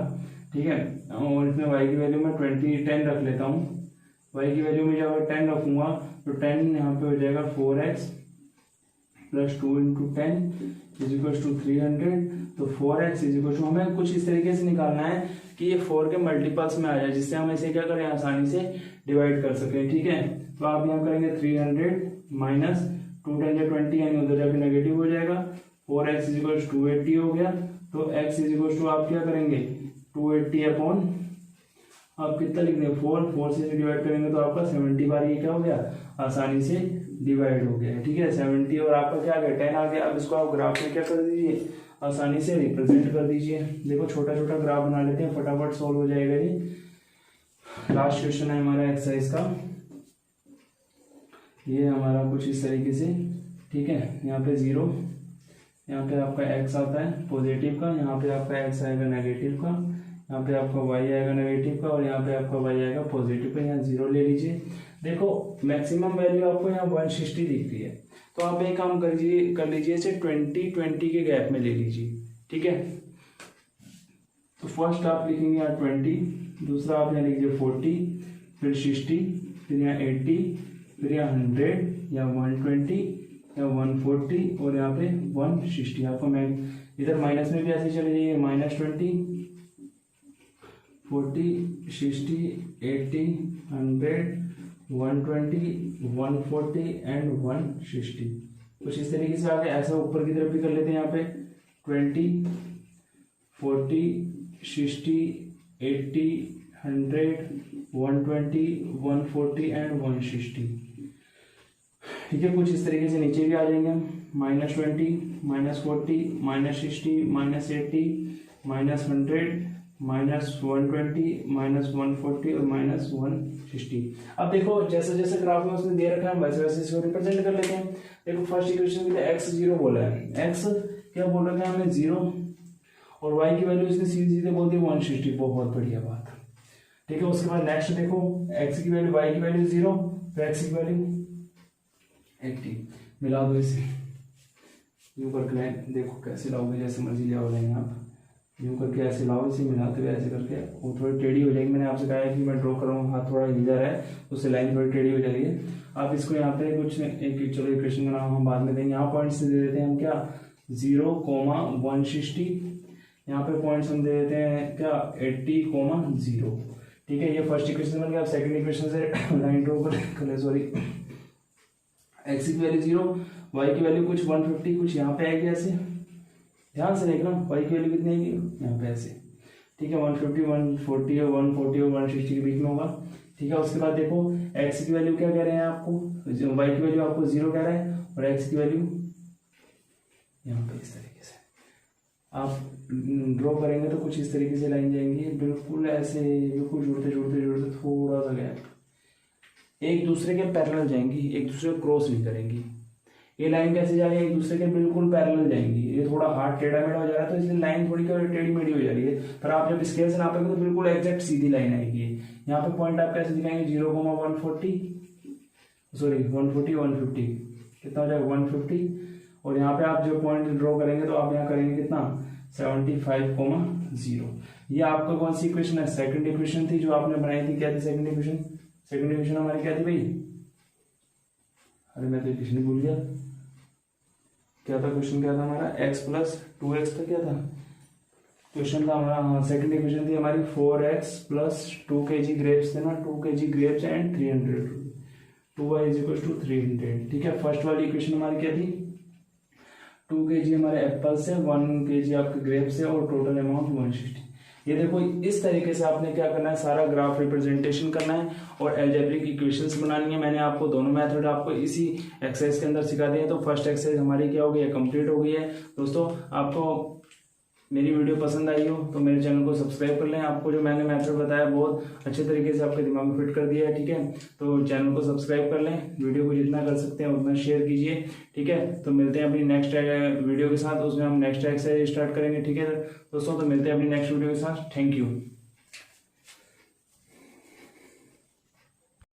S1: ठीक है। और इसमें वाई की वैल्यू मैं 10 रख लेता हूँ। वाई की वैल्यू में जब अगर 10 रखूंगा तो 10 यहाँ पे हो जाएगा 4x + 2 × 10 इज इक्वल टू 300। तो 4x इज इक्वल टू, हमें कुछ इस तरीके से निकालना है कि ये 4 के मल्टीपल्स में आ जाए, जिससे हम इसे क्या करें, आसानी से डिवाइड कर सकें, ठीक है। तो आप यहाँ करेंगे 300 - 2 × 20, यानी उधर जाके नेगेटिव हो जाएगा। 4x इज इक्वल टू 280 हो गया, तो x इज इक्वल टू आप क्या करेंगे 280 आप कितना लिख देंगे 4 से डिवाइड करेंगे तो आपका 70 बार ये क्या हो गया, आसानी से डिवाइड हो गया, ठीक है। 70 और आपका क्या आ गया 10 आ गया। अब इसको आप ग्राफ में क्या कर दीजिए, आसानी से रिप्रेजेंट कर दीजिए। देखो छोटा छोटा ग्राफ बना लेते हैं, फटाफट सॉल्व हो जाएगा ये। लास्ट क्वेश्चन है हमारा एक्सरसाइज का, ये हमारा कुछ इस तरीके से, ठीक है। यहाँ पे 0, यहाँ पे आपका x आता है पॉजिटिव का, यहाँ पे आपका x आएगा नेगेटिव का, यहाँ पे आपका y आएगा नेगेटिव का, और यहाँ पे आपका y आएगा पॉजिटिव का। यहाँ 0 ले लीजिए। देखो मैक्सिमम वैल्यू आपको यहाँ 160 दिख रही है, तो आप एक काम कर लीजिए इसे 20 के गैप में ले लीजिए, ठीक है। तो फर्स्ट आप लिखेंगे यहाँ 20, दूसरा आप यहाँ लिखिए 40, फिर 60, फिर यहाँ 80, फिर यहाँ 100 या 120 या 140 और यहाँ पे 160। आपको मैं इधर माइनस में भी ऐसे चले जाइए, -20, 40, 60, 80, 100, 120, 140 एंड 160। कुछ इस तरीके से आगे ऐसा ऊपर की तरफ भी कर लेते हैं। यहाँ पे 20, 40, 60, 80, 100, 120, 140 एंड 160, ठीक है। कुछ इस तरीके से नीचे भी आ जाएंगे हम, -20, -40, -60, -80, -100, -120, -140 और -160। अब देखो जैसे जैसे ग्राफ में उसने दे रखा है वैसे वैसे इसको रिप्रेजेंट कर लेते हैं। देखो फर्स्ट इक्वेशन के लिए x 0 बोला है, x क्या बोल रखा है हमने 0, और y की वैल्यू इसने सीधे सीधे बोल दी 160। बहुत बढ़िया बात, ठीक है। उसके बाद नेक्स्ट देखो x की वैल्यू, y की वैल्यू 0, तो x की वैल्यू 80। मिला दो इसे, यूं करके देखो कैसे लाओगे, जैसे मर्जी ले आओगे आप, यूं करके ऐसे लाओ, इसे मिलाते हुए ऐसे करके वो थोड़ी टेढ़ी हो जाएगी। मैंने आपसे कहा है कि मैं ड्रॉ कर रहा हूँ, हाथ थोड़ा हिल जा रहा है, उससे लाइन थोड़ी टेढ़ी हो जा रही है। आप इसको यहाँ पे कुछ एक, चलो इक्वेशन का नाम हम बाद में देंगे। यहाँ पॉइंट्स दे देते हैं हम क्या 0, 160। यहाँ पे पॉइंट्स हम दे देते हैं क्या 80, 0, ठीक है। ये फर्स्ट इक्वेशन बन गया। अब सेकंड इक्वेशन से लाइन ड्रॉ कर, सॉरी, x की वैल्यू 0, y की वैल्यू कुछ 150, कुछ यहाँ पे आएगी ऐसे, ध्यान से देखना। y की वैल्यू कितनी आएगी यहाँ पे ऐसे, ठीक है। 150, 140 और 140 और 160 के बीच में होगा, ठीक है। उसके बाद देखो x की वैल्यू क्या कह रहे हैं आपको, y की वैल्यू आपको 0 कह रहा है, और x की वैल्यू यहाँ पे इस तरीके से आप ड्रॉ करेंगे तो कुछ इस तरीके से लाइन जाएंगी, बिल्कुल ऐसे, बिल्कुल जुड़ते जुड़ते जुड़ते थोड़ा सा गैप, एक दूसरे के पैरेलल जाएंगी, एक दूसरे को क्रॉस नहीं करेंगी। ये लाइन कैसे जा रही है, एक दूसरे के बिल्कुल पैरेलल जाएंगी। ये थोड़ा हार्ड टेढ़ा मेढ़ा हो जा रहा है तो इसलिए लाइन थोड़ी टेढ़ी मेढ़ी हो जा रही है, पर आप जब स्केल से नापेंगे तो बिल्कुल एग्जैक्ट सीधी लाइन आएगी। यहाँ पे पॉइंट आप कैसे दिखाएंगे, 0,140 सॉरी 140 150 कितना हो जाएगा 150, और यहाँ पे आप जो पॉइंट ड्रॉ करेंगे तो आप यहाँ करेंगे कितना 75,0। ये आपका कौन सी इक्वेशन है, सेकंड इक्वेशन थी जो आपने बनाई थी। क्या थी सेकंड इक्वेशन, सेकंड इक्वेशन हमारी क्या थी भाई, अरे मैं तो इक्वेशन भूल गया, क्या था क्वेश्चन, क्या था हमारा x + 2x था, क्या था क्वेश्चन था हमारा, हाँ सेकंड इक्वेशन थी हमारी 4x + 2 kg ग्रेप्स थे ना, 2 kg ग्रेप्स एंड 300 2y = 300। ठीक है, फर्स्ट वाली इक्वेशन हमारी क्या थी, 2 kg हमारे एप्पल्स है, 1 kg आपके ग्रेप्स है और टोटल अमाउंट 160। ये देखो इस तरीके से आपने क्या करना है, सारा ग्राफ रिप्रेजेंटेशन करना है और अलजेब्रिक इक्वेशंस बनानी है। मैंने आपको दोनों मेथड आपको इसी एक्सरसाइज के अंदर सिखा दिए। तो फर्स्ट एक्सरसाइज हमारी क्या हो गई है, कंप्लीट हो गई है। दोस्तों आपको मेरी वीडियो पसंद आई हो तो मेरे चैनल को सब्सक्राइब कर लें। आपको जो मैंने मेथड बताया बहुत अच्छे तरीके से आपके दिमाग में फिट कर दिया है। ठीक है, तो चैनल को सब्सक्राइब कर लें, वीडियो को जितना कर सकते हैं उतना शेयर कीजिए। ठीक है, तो मिलते हैं अपनी नेक्स्ट वीडियो के साथ, उसमें हम नेक्स्ट एक्सरसाइज स्टार्ट करेंगे। ठीक है दोस्तों, तो मिलते हैं अपनी नेक्स्ट वीडियो के साथ। Thank you.